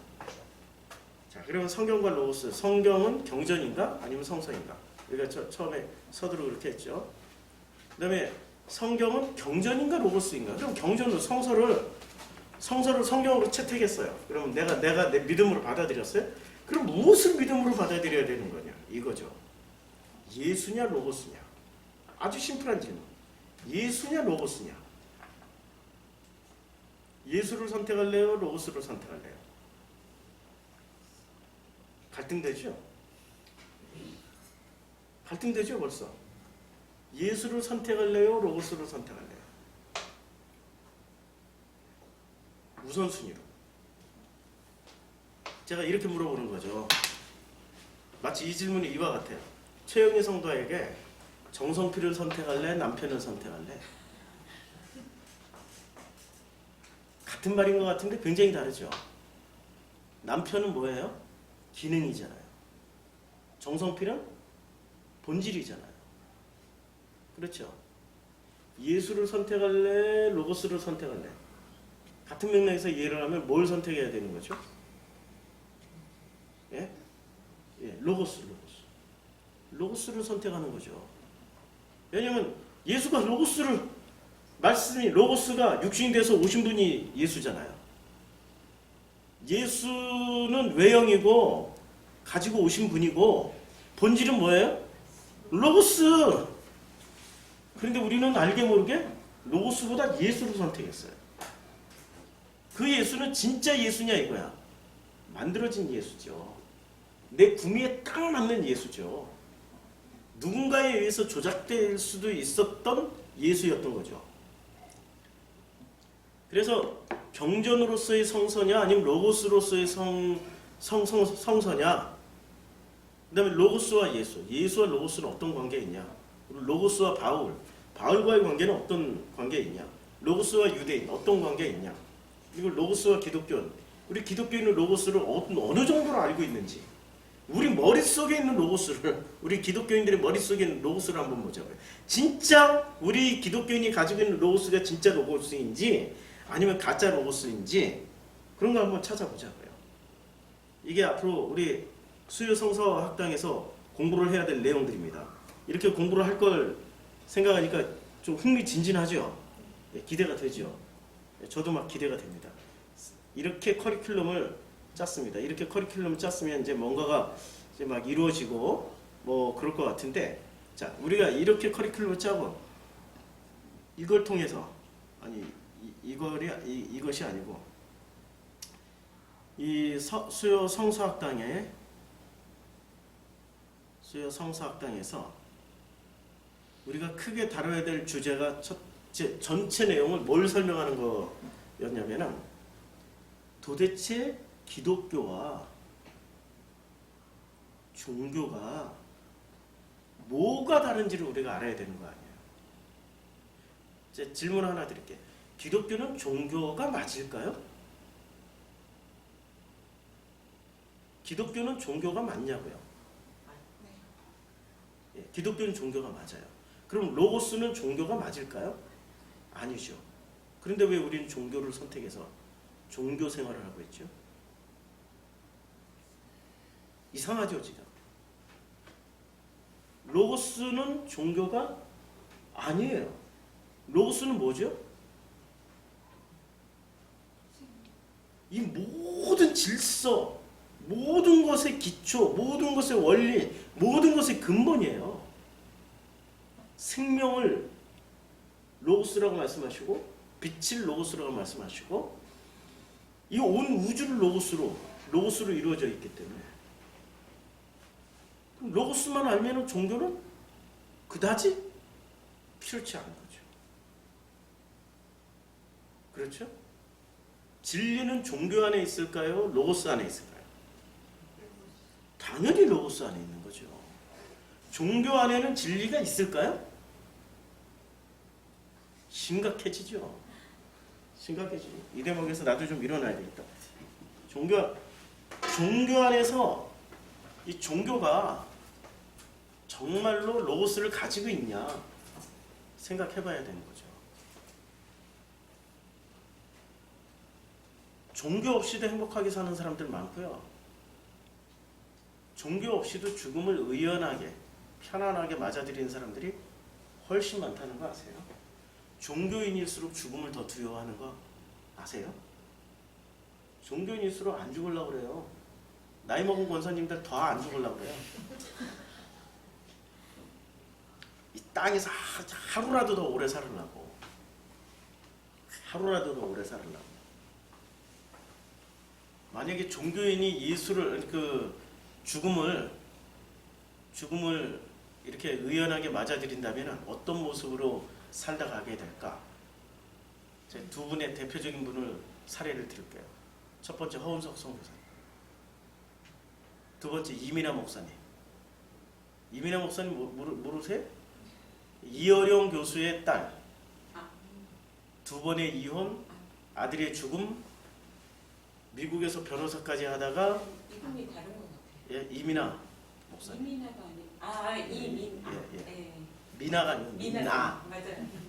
자, 그러면 성경과 로고스, 성경은 경전인가 아니면 성서인가? 우리가 처음에 서두로 그렇게 했죠. 그 다음에 성경은 경전인가 로고스인가? 그럼 경전으로 성서를 성경으로 채택했어요. 그럼 내가 내 믿음으로 받아들였어요? 그럼 무엇을 믿음으로 받아들여야 되는 거냐? 이거죠. 예수냐 로고스냐? 아주 심플한 질문. 예수냐 로고스냐? 예수를 선택할래요? 로고스를 선택할래요? 갈등되죠? 갈등되죠 벌써. 예수를 선택할래요? 로고스를 선택할래요? 우선순위로. 제가 이렇게 물어보는 거죠. 마치 이 질문이 이와 같아요. 최영희 성도에게 정성필을 선택할래? 남편을 선택할래? 같은 말인 것 같은데 굉장히 다르죠. 남편은 뭐예요? 기능이잖아요. 정성필은 본질이잖아요. 그렇죠? 예수를 선택할래? 로고스를 선택할래? 같은 맥락에서 이해를 하면 뭘 선택해야 되는 거죠? 예? 예, 로고스를 선택하는 거죠. 왜냐면 예수가 로고스가 육신이 돼서 오신 분이 예수잖아요. 예수는 외형이고 가지고 오신 분이고 본질은 뭐예요? 로고스. 그런데 우리는 알게 모르게 로고스보다 예수를 선택했어요. 그 예수는 진짜 예수냐 이거야. 만들어진 예수죠. 내 구미에 딱 맞는 예수죠. 누군가에 의해서 조작될 수도 있었던 예수였던 거죠. 그래서 경전으로서의 성서냐 아니면 로고스로서의 성서냐. 그 다음에 로고스와 예수와 로고스는 어떤 관계에 있냐. 로고스와 바울과의 관계는 어떤 관계에 있냐. 로고스와 유대인 어떤 관계에 있냐. 그리고 로고스와 기독교인, 우리 기독교인은 로고스를 어느 정도로 알고 있는지, 우리 머릿속에 있는 로고스를, 우리 기독교인들의 머릿속에 있는 로고스를 한번 보자고요. 진짜 우리 기독교인이 가지고 있는 로고스가 진짜 로고스인지 아니면 가짜 로고스인지 그런 거 한번 찾아보자고요. 이게 앞으로 우리 수요 성서 학당에서 공부를 해야 될 내용들입니다. 이렇게 공부를 할 걸 생각하니까 좀 흥미진진하죠? 예, 기대가 되죠? 예, 저도 막 기대가 됩니다. 이렇게 커리큘럼을 짰습니다. 이렇게 커리큘럼을 짰으면 이제 뭔가가 이제 막 이루어지고 뭐 그럴 것 같은데, 자, 우리가 이렇게 커리큘럼을 짜고 이걸 통해서, 아니 이것이 아니고 이 수요 성서학당에서 우리가 크게 다뤄야 될 주제가 전체 내용을 뭘 설명하는 거였냐면은, 도대체 기독교와 종교가 뭐가 다른지를 우리가 알아야 되는 거 아니에요. 이제 질문 하나 드릴게요. 기독교는 종교가 맞을까요? 기독교는 종교가 맞냐고요? 예, 기독교는 종교가 맞아요. 그럼 로고스는 종교가 맞을까요? 아니죠. 그런데 왜 우리는 종교를 선택해서 종교 생활을 하고 있죠? 이상하죠, 지금. 로고스는 종교가 아니에요. 로고스는 뭐죠? 이 모든 질서, 모든 것의 기초, 모든 것의 원리, 모든 것의 근본이에요. 생명을 로고스라고 말씀하시고, 빛을 로고스라고 말씀하시고, 이 온 우주를 로고스로 이루어져 있기 때문에, 그럼 로고스만 알면 종교는 그다지 필요치 않은 거죠. 그렇죠? 진리는 종교 안에 있을까요? 로고스 안에 있을까요? 당연히 로고스 안에 있는 거죠. 종교 안에는 진리가 있을까요? 심각해지죠. 심각해지죠. 이 대목에서 나도 좀 일어나야 되겠다. 종교 안에서 이 종교가 정말로 로고스를 가지고 있냐 생각해봐야 되는 거죠. 종교 없이도 행복하게 사는 사람들 많고요. 종교 없이도 죽음을 의연하게 편안하게 맞아들이는 사람들이 훨씬 많다는 거 아세요? 종교인일수록 죽음을 더 두려워하는 거 아세요? 종교인일수록 안 죽으려고 그래요. 나이 먹은 권사님들 더 안 죽으려고 그래요. 이 땅에서 하루라도 더 오래 살으려고. 하루라도 더 오래 살으려고. 만약에 종교인이 예수를 죽음을 이렇게 의연하게 맞아들인다면 어떤 모습으로 살다 가게 될까? 제가 두 분의 대표적인 분을 사례를 드릴게요. 첫 번째 허은석 선교사님, 두 번째 이민아 목사님. 이민아 목사님 모르세요? 이어령 교수의 딸, 두 번의 이혼, 아들의 죽음, 미국에서 변호사까지 하다가 이분이 다른 것 같아요. 예, 이민아 목사님. 이민아가 아니 이민 예. 미나가 아니고 미나. 맞아요.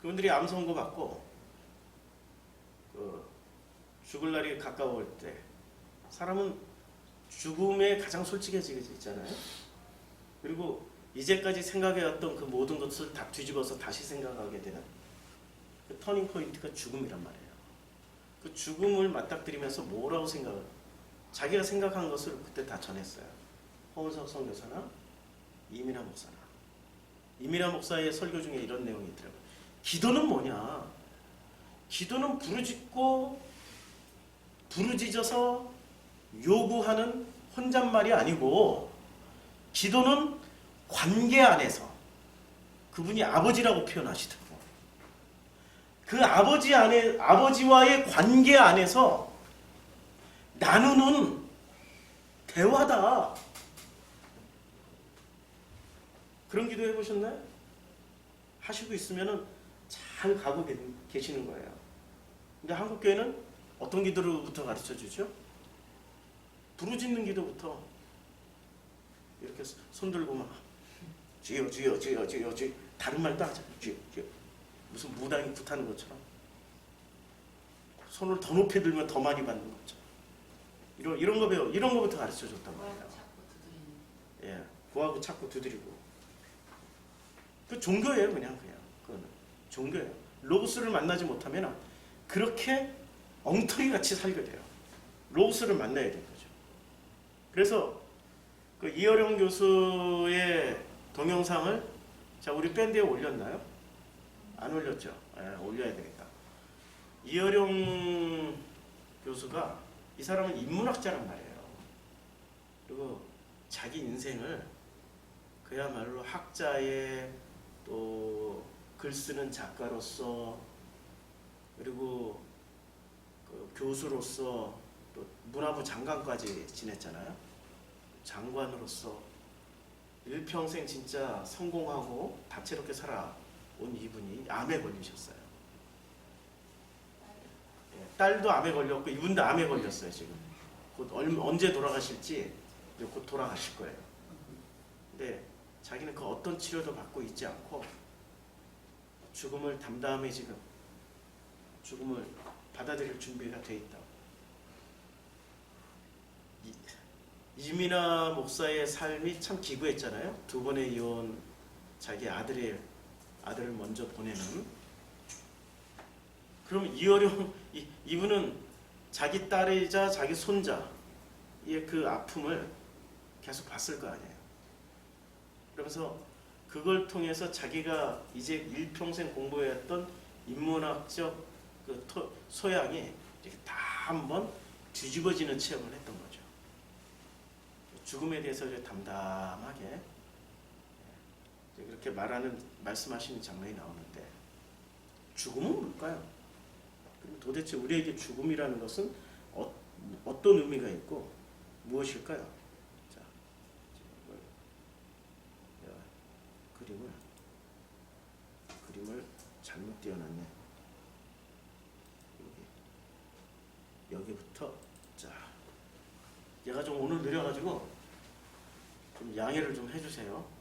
그분들이 암 선고 받고 죽을 날이 가까울 때 사람은 죽음에 가장 솔직해지잖아요. 그리고 이제까지 생각해왔던 그 모든 것을 다 뒤집어서 다시 생각하게 되는 그 터닝 포인트가 죽음이란 말이에요. 그 죽음을 맞닥뜨리면서 뭐라고 자기가 생각한 것을 그때 다 전했어요. 허은석 선교사나 이민아 목사나. 이민아 목사의 설교 중에 이런 내용이 있더라고요. 기도는 뭐냐? 기도는 부르짖어서 요구하는 혼잣말이 아니고, 기도는 관계 안에서, 그분이 아버지라고 표현하시더라고요. 그 아버지와의 관계 안에서 나누는 대화다. 그런 기도 해보셨나요? 하시고 있으면은 잘 가고 계시는 거예요. 근데 한국교회는 어떤 기도로부터 가르쳐 주죠? 부르짖는 기도부터 이렇게 손 들고 막 주여 주여 주여 주여 주여, 다른 말도 하잖아요. 주여 주여, 무슨 무당이 굿하는 것처럼 손을 더 높이 들면 더 많이 받는 것처럼 이런 거부터 가르쳐 줬단 말이에요. 예, 구하고 찾고 두드리고. 그 종교예요, 그거는 종교예요. 로고스를 만나지 못하면 그렇게 엉터리 같이 살게 돼요. 로고스를 만나야 되는 거죠. 그래서 그 이어령 교수의 동영상을 우리 밴드에 올렸나요? 안 올렸죠? 올려야 되겠다. 이어령 교수가, 이 사람은 인문학자란 말이에요. 그리고 자기 인생을 그야말로 학자의, 또 글 쓰는 작가로서, 그리고 그 교수로서, 또 문화부 장관까지 지냈잖아요. 장관으로서 일평생 진짜 성공하고 다채롭게 살아온 이분이 암에 걸리셨어요. 딸도 암에 걸렸고 이분도 암에 걸렸어요. 지금 곧 언제 돌아가실지 곧 돌아가실 거예요. 근데 자기는 그 어떤 치료도 받고 있지 않고 죽음을 담담히 지금 죽음을 받아들일 준비가 돼 있다. 이민아 목사의 삶이 참 기구했잖아요. 두 번의 이혼, 자기 아들을 먼저 보내는. 그럼 이분은 자기 딸이자 자기 손자의 그 아픔을 계속 봤을 거 아니에요. 그러면서 그걸 통해서 자기가 이제 일평생 공부해왔던 인문학적 그 소양이 이렇게 다 한번 뒤집어지는 체험을 했던 거죠. 죽음에 대해서 담담하게 그렇게 말씀하시는 장면이 나오는데, 죽음은 뭘까요? 그럼 도대체 우리에게 죽음이라는 것은 어떤 의미가 있고 무엇일까요? 자, 그림을 잘못 띄워놨네. 여기부터. 자, 얘가 좀 오늘 느려가지고 좀 양해를 좀 해주세요.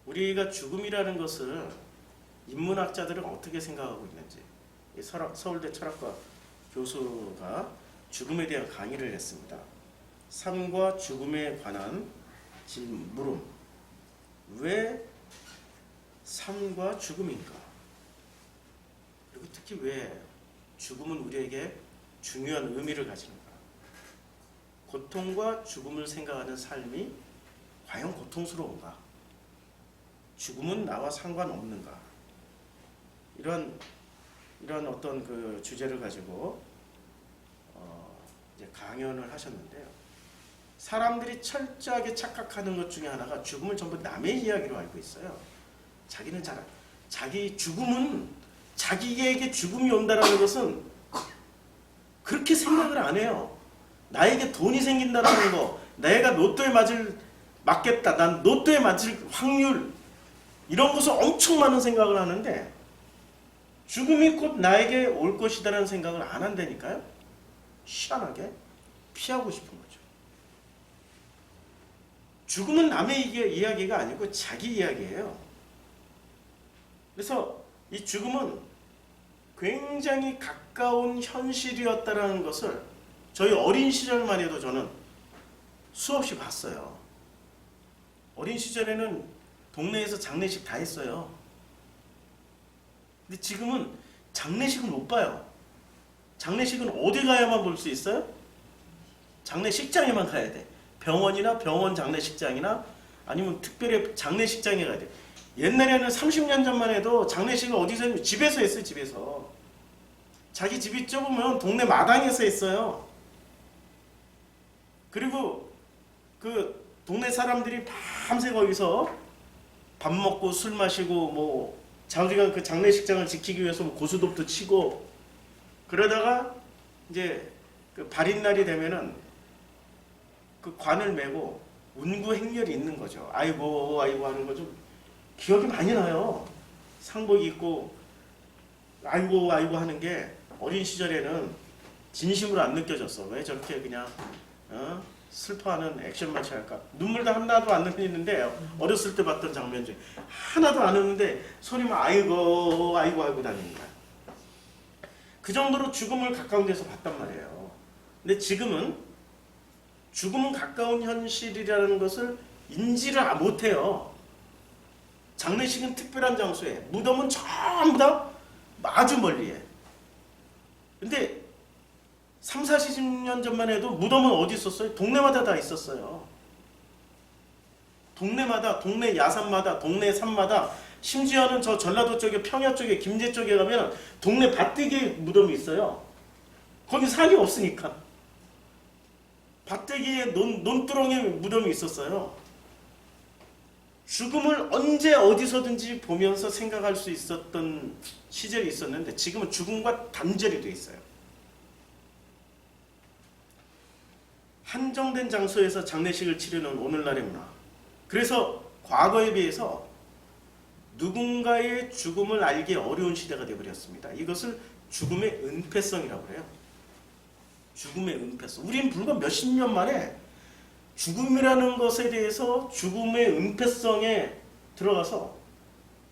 우리가 죽음이라는 것을 인문학자들은 어떻게 생각하고 있는지, 서울대 철학과 교수가 죽음에 대한 강의를 했습니다. 삶과 죽음에 관한 물음. 왜 삶과 죽음인가? 그리고 특히 왜 죽음은 우리에게 중요한 의미를 가지는가? 고통과 죽음을 생각하는 삶이 과연 고통스러운가? 죽음은 나와 상관없는가? 이런 어떤 그 주제를 가지고 이제 강연을 하셨는데요. 사람들이 철저하게 착각하는 것 중에 하나가 죽음을 전부 남의 이야기로 알고 있어요. 자기는 자기 죽음은 자기에게 죽음이 온다라는 것은 그렇게 생각을 안 해요. 나에게 돈이 생긴다라는 거, 내가 로또에 맞겠다, 난 로또에 맞을 확률, 이런 것을 엄청 많은 생각을 하는데 죽음이 곧 나에게 올 것이다라는 생각을 안 한다니까요. 희한하게 피하고 싶은 거죠. 죽음은 남의 이야기가 아니고 자기 이야기예요. 그래서 이 죽음은 굉장히 가까운 현실이었다라는 것을 저희 어린 시절만 해도 저는 수없이 봤어요. 어린 시절에는 동네에서 장례식 다 했어요. 근데 지금은 장례식을 못 봐요. 장례식은 어디 가야만 볼 수 있어요? 장례식장에만 가야 돼. 병원이나 병원 장례식장이나 아니면 특별히 장례식장에 가야 돼. 옛날에는 30년 전만 해도 장례식을 어디서 했냐면 집에서 했어요. 집에서. 자기 집이 좁으면 동네 마당에서 했어요. 그리고 그 동네 사람들이 밤새 거기서 밥 먹고 술 마시고 뭐 자기가 그 장례식장을 지키기 위해서 뭐 고스톱도 치고 그러다가 이제 그 발인날이 되면은 그 관을 메고 운구 행렬이 있는 거죠. 아이고 아이고 하는 거 좀 기억이 많이 나요. 상복 입고 아이고 아이고 하는 게 어린 시절에는 진심으로 안 느껴졌어. 왜 저렇게 그냥 슬퍼하는 액션마치 할까? 눈물도 하나도 안 흘리는데 어렸을 때 봤던 장면 중에 하나도 안 흐르는데 소리만 아이고 아이고 아이고 다니는 거야. 그 정도로 죽음을 가까운 데서 봤단 말이에요. 근데 지금은 죽음은 가까운 현실이라는 것을 인지를 못해요. 장례식은 특별한 장소에, 무덤은 전부 다 아주 멀리에. 근데 3, 40년 전만 해도 무덤은 어디 있었어요? 동네마다 다 있었어요. 동네마다, 동네 야산마다, 동네 산마다, 심지어는 저 전라도 쪽에, 평야 쪽에, 김제 쪽에 가면 동네 밭대기에 무덤이 있어요. 거기 산이 없으니까. 밭대기에 논두렁에 무덤이 있었어요. 죽음을 언제 어디서든지 보면서 생각할 수 있었던 시절이 있었는데 지금은 죽음과 단절이 돼 있어요. 한정된 장소에서 장례식을 치르는 오늘날의 문화. 그래서 과거에 비해서 누군가의 죽음을 알기 어려운 시대가 되어버렸습니다. 이것을 죽음의 은폐성이라고 해요. 죽음의 은폐성. 우린 불과 몇십 년 만에 죽음이라는 것에 대해서 죽음의 은폐성에 들어가서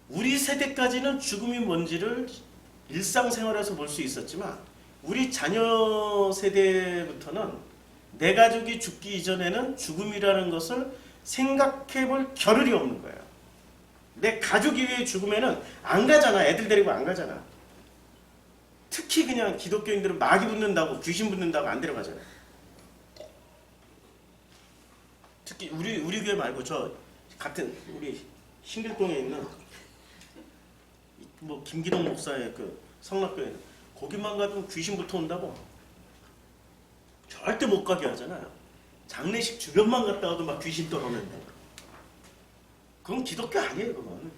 우리 세대까지는 죽음이 뭔지를 일상생활에서 볼 수 있었지만 우리 자녀 세대부터는 내 가족이 죽기 이전에는 죽음이라는 것을 생각해 볼 겨를이 없는 거예요. 내 가족이 왜 죽으면은 안 가잖아. 애들 데리고 안 가잖아. 특히 그냥 기독교인들은 마귀 붙는다고 귀신 붙는다고 안 데려가잖아요. 특히 우리 교회 말고 저 같은 우리 신길동에 있는 뭐 김기동 목사의 그 성락교회는 거기만 가도 귀신부터 온다고 절대 못 가게 하잖아요. 장례식 주변만 갔다가도 막 귀신 떠오는데 그건 기독교 아니에요. 그건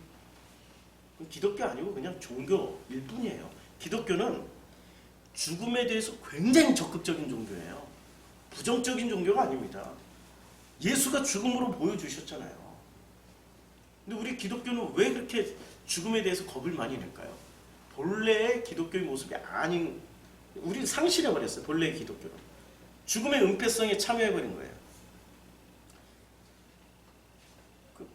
기독교 아니고 그냥 종교일 뿐이에요. 기독교는 죽음에 대해서 굉장히 적극적인 종교예요. 부정적인 종교가 아닙니다. 예수가 죽음으로 보여주셨잖아요. 근데 우리 기독교는 왜 그렇게 죽음에 대해서 겁을 많이 낼까요? 본래의 기독교의 모습이 아닌, 우리 상실해버렸어요. 본래의 기독교는. 죽음의 은폐성에 참여해버린 거예요.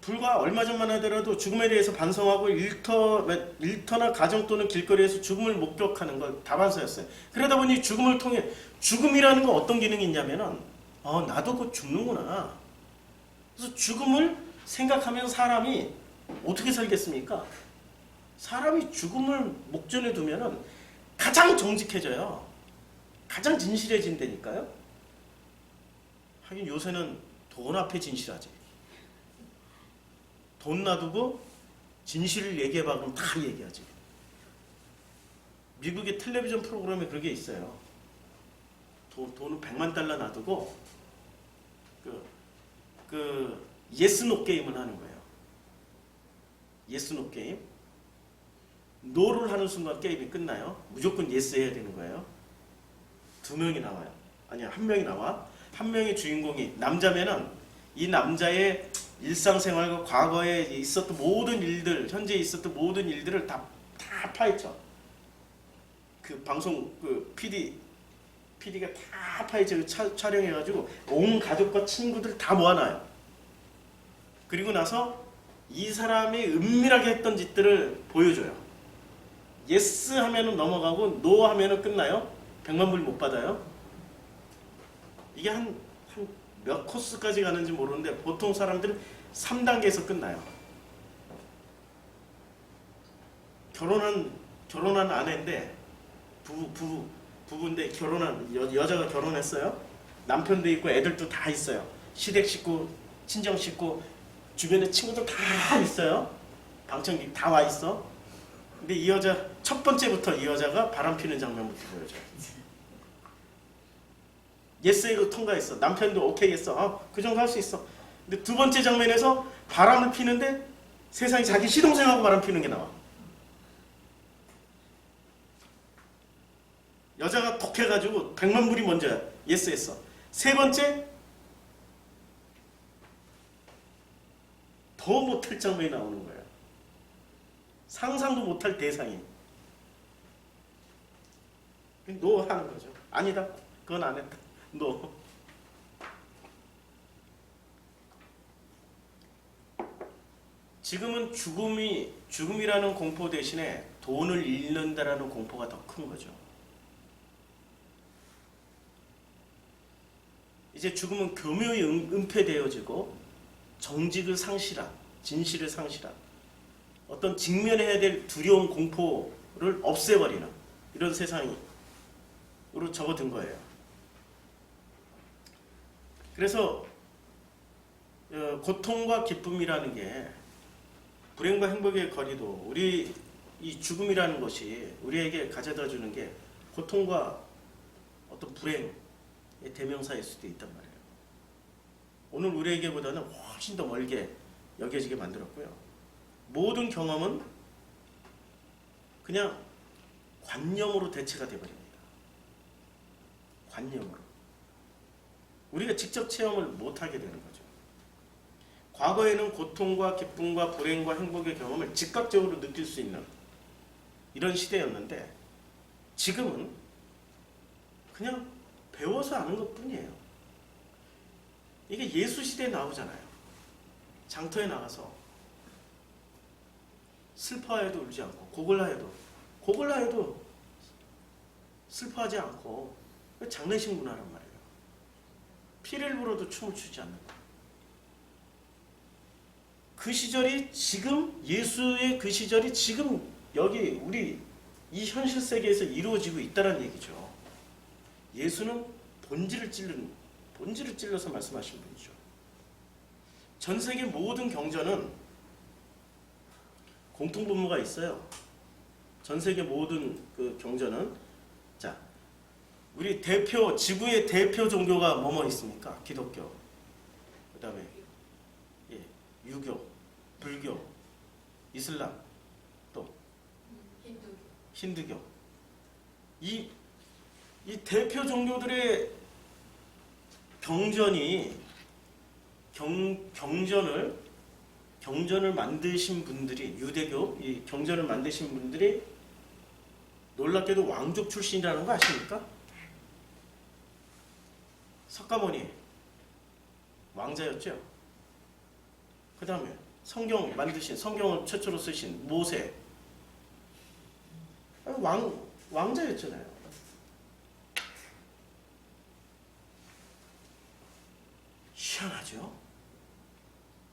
불과 얼마 전만 하더라도 죽음에 대해서 반성하고 일터나 가정 또는 길거리에서 죽음을 목격하는 건 다반사였어요. 그러다 보니 죽음을 통해, 죽음이라는 건 어떤 기능이 있냐면은 나도 곧 죽는구나. 그래서 죽음을 생각하면 사람이 어떻게 살겠습니까? 사람이 죽음을 목전에 두면은 가장 정직해져요. 가장 진실해진다니까요. 하긴 요새는 돈 앞에 진실하지. 돈 놔두고 진실을 얘기해봐 그러면 다 얘기하지. 미국의 텔레비전 프로그램에 그런 게 있어요. 돈은 100만 달러 놔두고 그 예스노 게임을 하는 거예요. 예스노 게임. 노를 하는 순간 게임이 끝나요. 무조건 예스 해야 되는 거예요. 2명이 나와요. 아니야, 1명이 나와. 1명의 주인공이 남자면은 이 남자의 일상생활과 과거에 있었던 모든 일들, 현재 있었던 모든 일들을 다 파헤쳐. 그 방송 그 PD가 다 파헤쳐 촬영해가지고 온 가족과 친구들 다 모아놔요. 그리고 나서 이 사람이 은밀하게 했던 짓들을 보여줘요. 예스 하면은 넘어가고 노 하면은 끝나요. 100만 불 못 받아요. 이게 한 몇 코스까지 가는지 모르는데 보통 사람들은 3단계에서 끝나요. 결혼한 아내인데 부부인데 결혼한 여자가 결혼했어요. 남편도 있고 애들도 다 있어요. 시댁 식구, 친정 식구, 주변에 친구들 다 있어요. 방청객 다 와 있어. 근데 이 여자 첫 번째부터 이 여자가 바람 피는 장면부터 보여줘요. 예스로 통과했어. 남편도 오케이 했어. 그 정도 할 수 있어. 근데 두 번째 장면에서 바람을 피는데 세상에 자기 시동생하고 바람 피는 게 나와. 여자가 독해가지고 100만 불이 먼저야. 예스 했어. 세 번째 더 못할 장면이 나오는 거야. 상상도 못할 대상이. 노 하는 거죠. 아니다. 그건 안 했다. 노. 지금은 죽음이라는 공포 대신에 돈을 잃는다라는 공포가 더 큰 거죠. 이제 죽음은 교묘히 은폐되어지고 정직을 상실한, 진실을 상실한 어떤 직면해야 될 두려운 공포를 없애버리는 이런 세상으로 접어든 거예요. 그래서 고통과 기쁨이라는 게 불행과 행복의 거리도 우리 이 죽음이라는 것이 우리에게 가져다 주는 게 고통과 어떤 불행의 대명사일 수도 있단 말이에요. 오늘 우리에게보다는 훨씬 더 멀게 여겨지게 만들었고요. 모든 경험은 그냥 관념으로 대체가 되어버립니다. 관념으로. 우리가 직접 체험을 못하게 되는 거죠. 과거에는 고통과 기쁨과 불행과 행복의 경험을 즉각적으로 느낄 수 있는 이런 시대였는데 지금은 그냥 배워서 아는 것뿐이에요. 이게 예수 시대에 나오잖아요. 장터에 나가서 슬퍼해도 울지 않고 고글라해도 슬퍼하지 않고 장례식 문화란 말이에요. 피를 불어도 춤을 추지 않는다. 그 시절이 지금 예수의 그 시절이 지금 여기 우리 이 현실 세계에서 이루어지고 있다는 얘기죠. 예수는 본질을 찔러서 말씀하신 분이죠. 전 세계 모든 경전은 공통분모가 있어요. 전 세계 모든 그 경전은 자, 우리 지구의 대표 종교가 뭐뭐 있습니까? 기독교, 그 다음에 유교, 불교, 이슬람, 또 힌두교. 이 대표 종교들의 경전을 만드신 분들이 유대교 이 경전을 만드신 분들이 놀랍게도 왕족 출신이라는 거 아십니까? 석가모니 왕자였죠. 그 다음에 성경을 최초로 쓰신 모세 왕자였잖아요.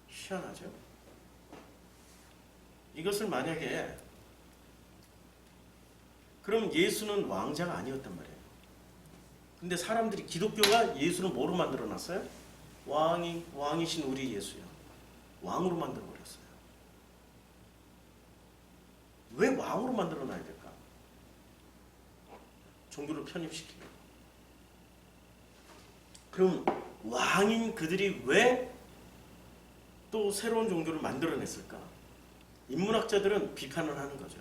희한하죠? 이것을 만약에 그럼 예수는 왕자가 아니었단 말이에요. 근데 사람들이 기독교가 예수를 뭐로 만들어 놨어요? 왕이신 우리 예수요. 왕으로 만들어 버렸어요. 왜 왕으로 만들어 놔야 될까? 종교를 편입시키고. 그럼 왕인 그들이 왜 또 새로운 종교를 만들어냈을까? 인문학자들은 비판을 하는 거죠.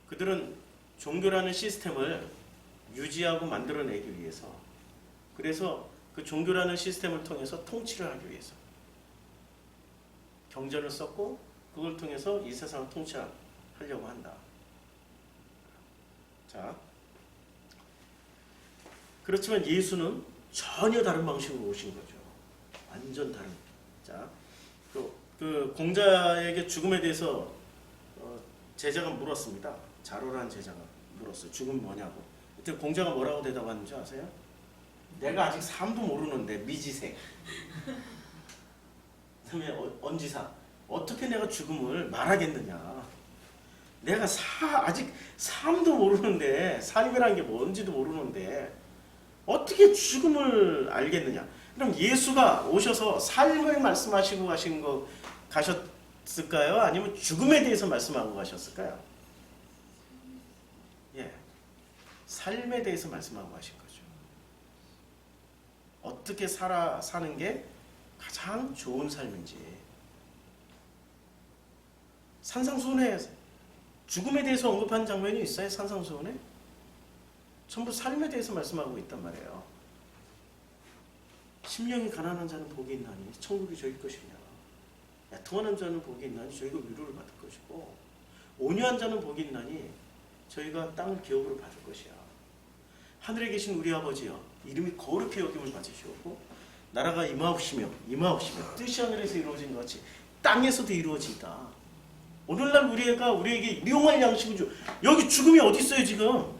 그들은 종교라는 시스템을 유지하고 만들어내기 위해서, 그래서 그 종교라는 시스템을 통해서 통치를 하기 위해서 경전을 썼고, 그걸 통해서 이 세상을 통치하려고 한다. 자, 그렇지만 예수는 전혀 다른 방식으로 오신 거죠. 완전 다른. 자, 그 공자에게 죽음에 대해서 제자가 물었습니다. 자로라는 제자가 물었어요. 죽음 뭐냐고. 그때 공자가 뭐라고 대답하는지 아세요? 내가 아직 삶도 모르는데 미지생. 그다음에 언지사. 어떻게 내가 죽음을 말하겠느냐. 내가 아직 삶도 모르는데, 삶이라는 게 뭔지도 모르는데 어떻게 죽음을 알겠느냐. 그럼 예수가 오셔서 삶을 말씀하시고 가셨을까요? 아니면 죽음에 대해서 말씀하고 가셨을까요? 예, 삶에 대해서 말씀하고 가신 거죠. 어떻게 사는 게 가장 좋은 삶인지. 산상수훈에 죽음에 대해서 언급한 장면이 있어요? 산상수훈에? 전부 삶에 대해서 말씀하고 있단 말이에요. 심령이 가난한 자는 복이 있나니 천국이 저희 것이냐. 애통하는 자는 복이 있나니 저희가 위로를 받을 것이고, 온유한 자는 복이 있나니 저희가 땅을 기업으로 받을 것이야. 하늘에 계신 우리 아버지여, 이름이 거룩히 여김을 받으시옵고 나라가 임하옵시며 뜻이 하늘에서 이루어진 것 같이 땅에서도 이루어지이다. 오늘날 우리에게 일용할 양식을 줘. 여기 죽음이 어디 있어요 지금?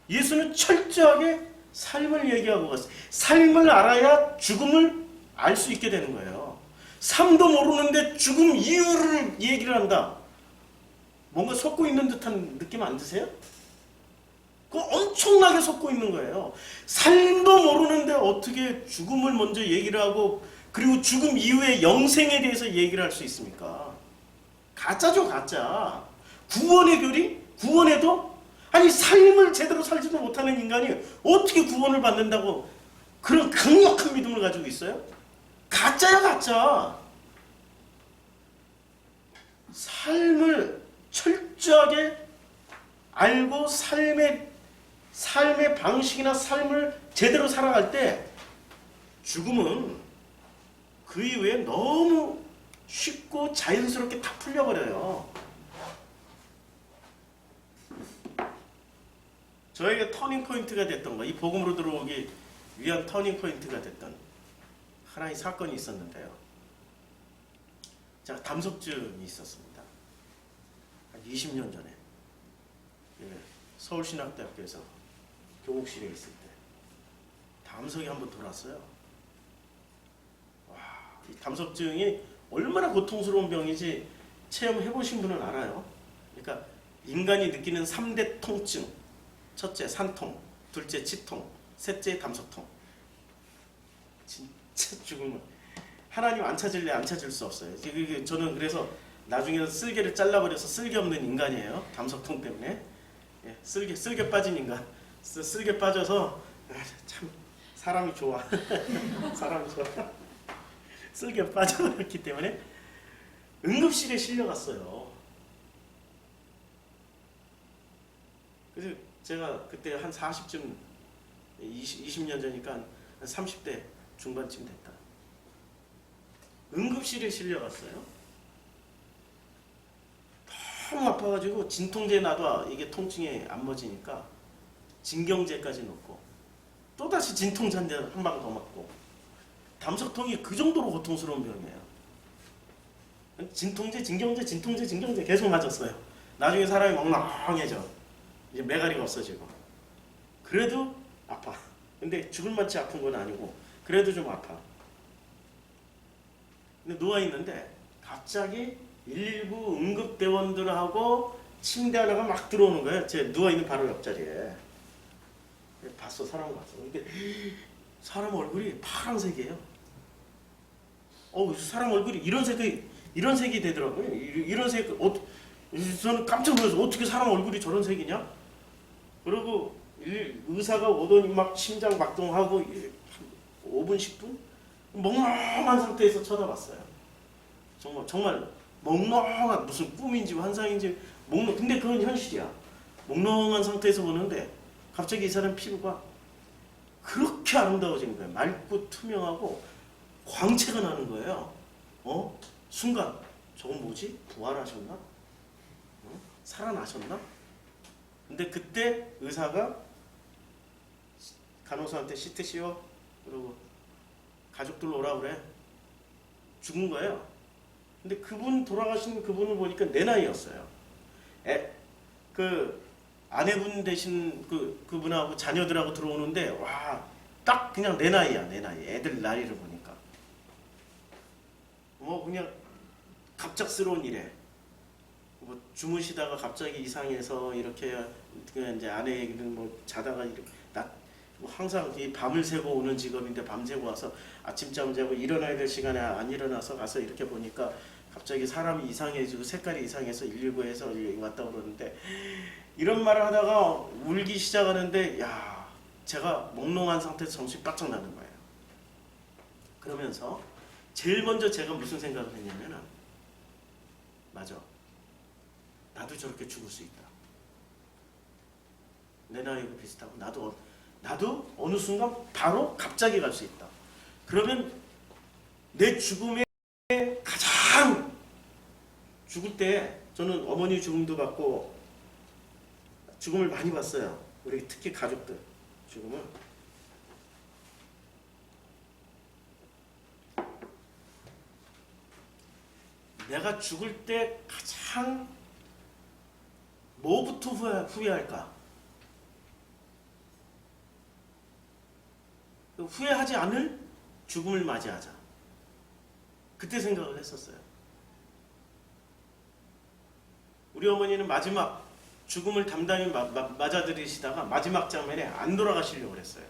예수는 철저하게 삶을 얘기하고 갔어요. 삶을 알아야 죽음을 알 수 있게 되는 거예요. 삶도 모르는데 죽음 이유를 얘기를 한다. 뭔가 속고 있는 듯한 느낌 안 드세요? 그거 엄청나게 속고 있는 거예요. 삶도 모르는데 어떻게 죽음을 먼저 얘기를 하고, 그리고 죽음 이후의 영생에 대해서 얘기를 할 수 있습니까? 가짜죠, 가짜. 구원의 교리? 구원에도? 아니, 삶을 제대로 살지도 못하는 인간이 어떻게 구원을 받는다고 그런 강력한 믿음을 가지고 있어요? 가짜야, 가짜. 삶을 철저하게 알고 삶의 방식이나 삶을 제대로 살아갈 때 죽음은 그 이후에 너무 쉽고 자연스럽게 다 풀려버려요. 저에게 터닝포인트가 됐던 거, 이 복음으로 들어오기 위한 터닝포인트가 됐던 하나의 사건이 있었는데요. 제가 담석증이 있었습니다. 한 20년 전에 서울신학대학교에서 교복실에 있을 때 담석이 한번 돌았어요. 와, 이 담석증이 얼마나 고통스러운 병이지 체험해보신 분은 알아요. 그러니까 인간이 느끼는 3대 통증. 첫째 산통, 둘째 치통, 셋째 담석통. 진짜 죽으면 하나님 안 찾을래 안 찾을 수 없어요. 저는 그래서 나중에는 쓸개를 잘라버려서 쓸개 없는 인간이에요. 담석통 때문에. 예, 쓸개 빠진 인간. 쓸개 빠져서 참 사람이 좋아. 사람이 좋아. 쓸개 빠져버렸기 때문에 응급실에 실려갔어요. 그래서 제가 그때 한 40쯤 20년 전이니까 한 30대 중반쯤 됐다. 응급실에 실려갔어요. 너무 아파가지고 진통제 놔도 이게 통증이 안 멎으니까 진경제까지 넣고 또다시 진통제 한 방 더 맞고. 담석통이 그 정도로 고통스러운 병이에요. 진통제, 진경제 계속 맞았어요. 나중에 사람이 멍멍해져. 이제 매가리가 없어지고. 그래도 아파. 근데 죽을 만치 아픈 건 아니고 그래도 좀 아파. 근데 누워있는데 갑자기 119 응급대원들하고 침대 하나가 막 들어오는 거예요. 제 누워있는 바로 옆자리에. 봤어, 사람 봤어. 근데 사람 얼굴이 파란색이에요. 사람 얼굴이 이런 색이 되더라고요. 이런 색, 저는 깜짝 놀라서 어떻게 사람 얼굴이 저런 색이냐? 그리고 의사가 오더니 막 심장 박동하고 5분, 10분? 멍멍한 상태에서 쳐다봤어요. 정말 멍멍한, 무슨 꿈인지 환상인지, 근데 그건 현실이야. 멍멍한 상태에서 보는데 갑자기 이 사람 피부가 그렇게 아름다워진 거예요. 맑고 투명하고 광채가 나는 거예요. 순간 저건 뭐지? 부활하셨나? 살아나셨나? 근데 그때 의사가 간호사한테 시트 씌워, 그리고 가족들 오라 그래. 죽은 거예요. 근데 돌아가신 그분을 보니까 내 나이였어요. 그 아내분 대신 그분하고 자녀들하고 들어오는데 와, 딱 그냥 내 나이야, 내 나이. 애들 나이를 보니까 그냥 갑작스러운 일에 주무시다가 갑자기 이상해서 이렇게 이제 아내 얘기는 자다가 이렇게 항상 이 밤을 새고 오는 직업인데 밤새고 와서 아침잠 자고 일어나야 될 시간에 안 일어나서 가서 이렇게 보니까 갑자기 사람이 이상해지고 색깔이 이상해서 119에서 왔다 그러는데, 이런 말을 하다가 울기 시작하는데 제가 몽롱한 상태에서 정신이 바짝 나는 거예요. 그러면서 제일 먼저 제가 무슨 생각을 했냐면은, 맞아, 나도 저렇게 죽을 수 있다. 내 나이하고 비슷하고 나도 어느 순간 바로 갑자기 갈 수 있다. 그러면 내 죽음에 가장, 죽을 때 저는 어머니 죽음도 봤고 죽음을 많이 봤어요. 우리 특히 가족들 죽음을. 내가 죽을 때 가장 뭐부터 후회할까? 후회하지 않을 죽음을 맞이하자. 그때 생각을 했었어요. 우리 어머니는 마지막 죽음을 담담히 맞아들이시다가 마지막 장면에 안 돌아가시려고 그랬어요.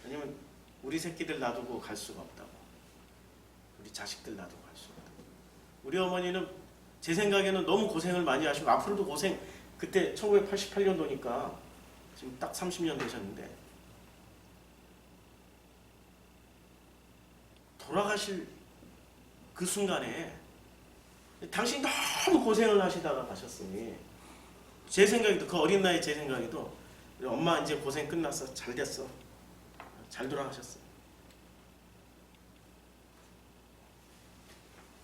왜냐면 우리 새끼들 놔두고 갈 수가 없다고. 우리 자식들 놔두고 갈 수가 없다고. 우리 어머니는 제 생각에는 너무 고생을 많이 하시고 앞으로도 고생, 그때 1988년도니까 지금 딱 30년 되셨는데 돌아가실 그 순간에 당신 너무 고생을 하시다가 가셨으니, 제 생각에도, 그 어린 나이 제 생각에도 엄마 이제 고생 끝났어, 잘 됐어, 잘 돌아가셨어.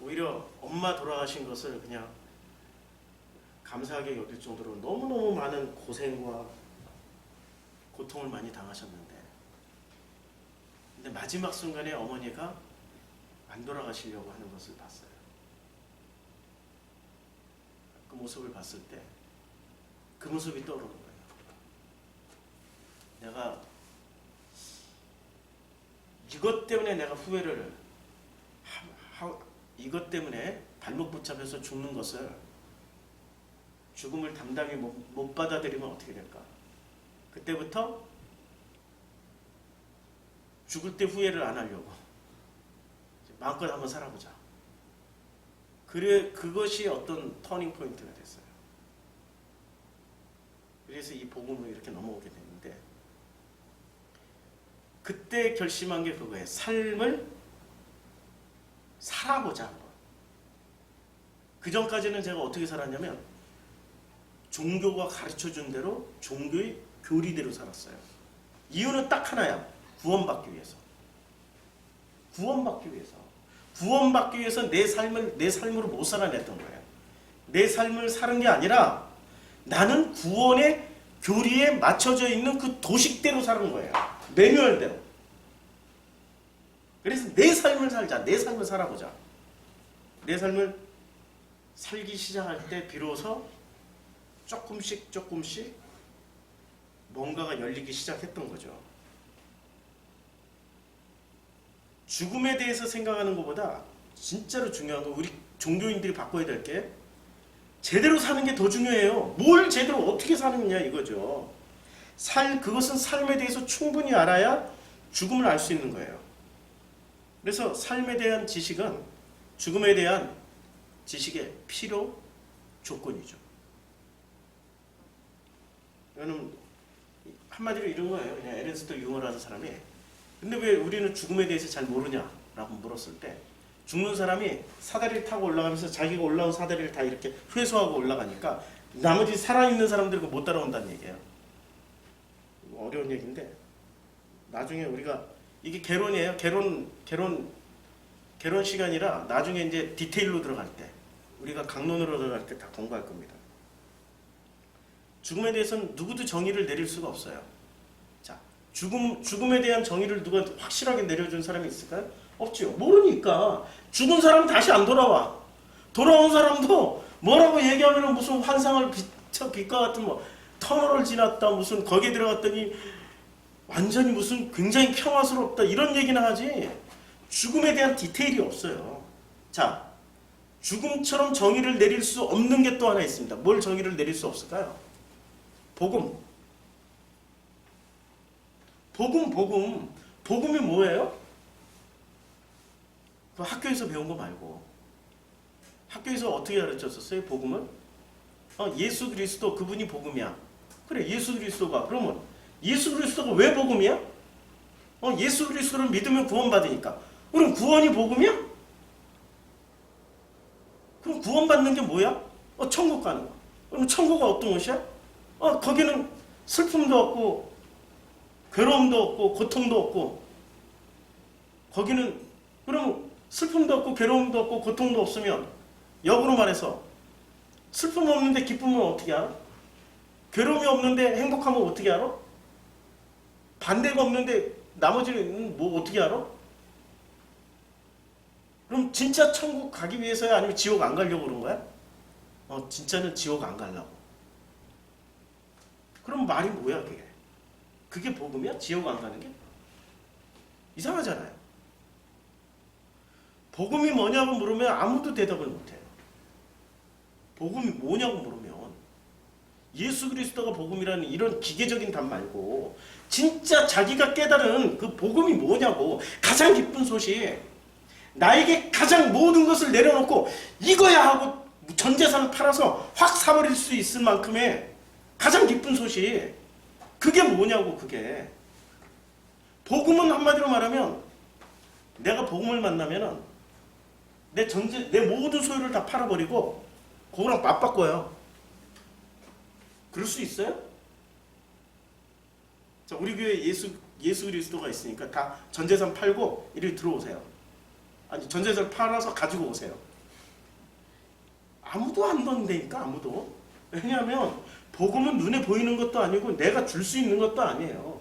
오히려 엄마 돌아가신 것을 그냥 감사하게 여길 정도로 너무너무 많은 고생과 고통을 많이 당하셨는데, 근데 마지막 순간에 어머니가 안 돌아가시려고 하는 것을 봤어요. 그 모습을 봤을 때 그 모습이 떠오르는 거예요. 내가 이것 때문에 내가 후회를 이것 때문에 발목 붙잡혀서 죽는 것을, 죽음을 담담히 못 받아들이면 어떻게 될까? 그때부터 죽을 때 후회를 안 하려고 마음껏 한번 살아보자. 그것이 어떤 터닝 포인트가 됐어요. 그래서 이 복음으로 이렇게 넘어오게 됐는데, 그때 결심한 게 그거예요. 삶을 살아보자 한번. 그 전까지는 제가 어떻게 살았냐면 종교가 가르쳐준 대로 종교의 교리대로 살았어요. 이유는 딱 하나야. 구원받기 위해서. 구원받기 위해서. 구원받기 위해서 내 삶으로 못 살아냈던 거예요. 내 삶을 사는 게 아니라 나는 구원의 교리에 맞춰져 있는 그 도식대로 사는 거예요. 매뉴얼대로. 그래서 내 삶을 살자. 내 삶을 살아보자. 내 삶을 살기 시작할 때 비로소 조금씩 뭔가가 열리기 시작했던 거죠. 죽음에 대해서 생각하는 것보다 진짜로 중요한 건, 우리 종교인들이 바꿔야 될 게 제대로 사는 게 더 중요해요. 뭘 제대로 어떻게 사느냐 이거죠. 그것은 삶에 대해서 충분히 알아야 죽음을 알 수 있는 거예요. 그래서 삶에 대한 지식은 죽음에 대한 지식의 필요 조건이죠. 이거는 한마디로 이런 거예요. 그냥 에른스트 융어라는 사람이 근데 왜 우리는 죽음에 대해서 잘 모르냐라고 물었을 때 죽는 사람이 사다리를 타고 올라가면서 자기가 올라온 사다리를 다 이렇게 회수하고 올라가니까 나머지 살아있는 사람들은 못 따라온다는 얘기예요. 어려운 얘기인데 나중에 우리가 이게 개론이에요. 개론 시간이라 나중에 이제 디테일로 들어갈 때 우리가 강론으로 들어갈 때 다 공부할 겁니다. 죽음에 대해서는 누구도 정의를 내릴 수가 없어요. 자, 죽음에 대한 정의를 누가 확실하게 내려준 사람이 있을까요? 없죠. 모르니까 죽은 사람은 다시 안 돌아와. 돌아온 사람도 뭐라고 얘기하면 무슨 환상을 빛과 같은 뭐 터널을 지났다 무슨 거기에 들어갔더니 완전히 무슨 굉장히 평화스럽다 이런 얘기나 하지 죽음에 대한 디테일이 없어요. 자, 죽음처럼 정의를 내릴 수 없는 게 또 하나 있습니다. 뭘 정의를 내릴 수 없을까요? 복음. 복음이 뭐예요? 그 학교에서 배운 거 말고 학교에서 어떻게 가르쳤었어요? 복음은? 예수 그리스도 그분이 복음이야. 그래 예수 그리스도가 그러면 예수 그리스도가 왜 복음이야? 예수 그리스도를 믿으면 구원받으니까. 그럼 구원이 복음이야? 그럼 구원받는 게 뭐야? 천국 가는 거. 그럼 천국은 어떤 곳이야? 거기는 슬픔도 없고 괴로움도 없고 고통도 없고 거기는 그럼 슬픔도 없고 괴로움도 없고 고통도 없으면 역으로 말해서 슬픔 없는데 기쁨은 어떻게 알아? 괴로움이 없는데 행복하면 어떻게 알아? 반대가 없는데 나머지는 뭐 어떻게 알아? 그럼 진짜 천국 가기 위해서야 아니면 지옥 안 가려고 그런 거야? 진짜는 지옥 안 가려고. 그럼 말이 뭐야 그게? 그게 복음이야? 지옥 안 가는 게? 이상하잖아요. 복음이 뭐냐고 물으면 아무도 대답을 못해요. 복음이 뭐냐고 물으면 예수 그리스도가 복음이라는 이런 기계적인 답 말고 진짜 자기가 깨달은 그 복음이 뭐냐고 가장 기쁜 소식 나에게 가장 모든 것을 내려놓고 이거야 하고 전 재산을 팔아서 확 사버릴 수 있을 만큼의 가장 기쁜 소식 그게 뭐냐고 그게 복음은 한마디로 말하면 내가 복음을 만나면은 내 모든 소유를 다 팔아버리고 그거랑 맞바꿔요. 그럴 수 있어요? 자, 우리 교회에 예수 그리스도가 있으니까 다 전재산 팔고 이리 들어오세요. 아니 전재산 팔아서 가지고 오세요. 아무도 안 넣는다니까 아무도. 왜냐하면 복음은 눈에 보이는 것도 아니고 내가 줄 수 있는 것도 아니에요.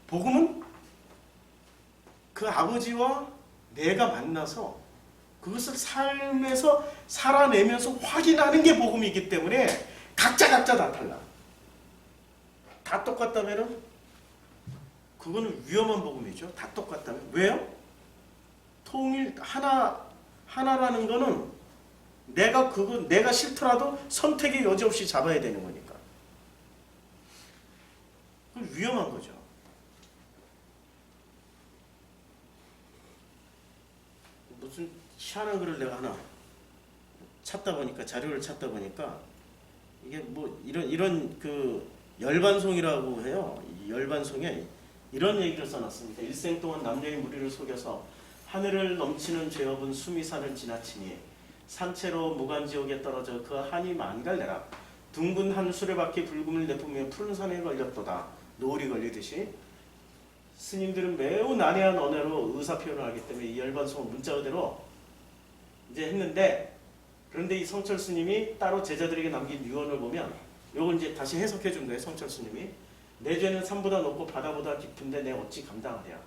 복음은 그 아버지와 내가 만나서 그것을 삶에서 살아내면서 확인하는 게 복음이기 때문에 각자 다 달라. 다 똑같다면은 그거는 위험한 복음이죠. 다 똑같다면. 왜요? 통일 하나라는 거는 내가 싫더라도 선택의 여지 없이 잡아야 되는 거니까. 그건 위험한 거죠. 무슨 희한한 글을 내가 하나 자료를 찾다 보니까 이게 뭐 이런 그 열반송이라고 해요. 이 열반송에 이런 얘기를 써놨습니다. 일생 동안 남녀의 무리를 속여서 하늘을 넘치는 죄업은 수미산을 지나치니 산채로 무간지옥에 떨어져 그 한이 만갈래라. 둥근 한 수레바퀴 불금을 내뿜으며 푸른 산에 걸렸도다. 노을이 걸리듯이. 스님들은 매우 난해한 언어로 의사표현을 하기 때문에 이 열반송을 문자 그대로 이제 했는데 그런데 이 성철 스님이 따로 제자들에게 남긴 유언을 보면 요걸 이제 다시 해석해 준 거예요. 성철 스님이 내 죄는 산보다 높고 바다보다 깊은데 내 어찌 감당하랴.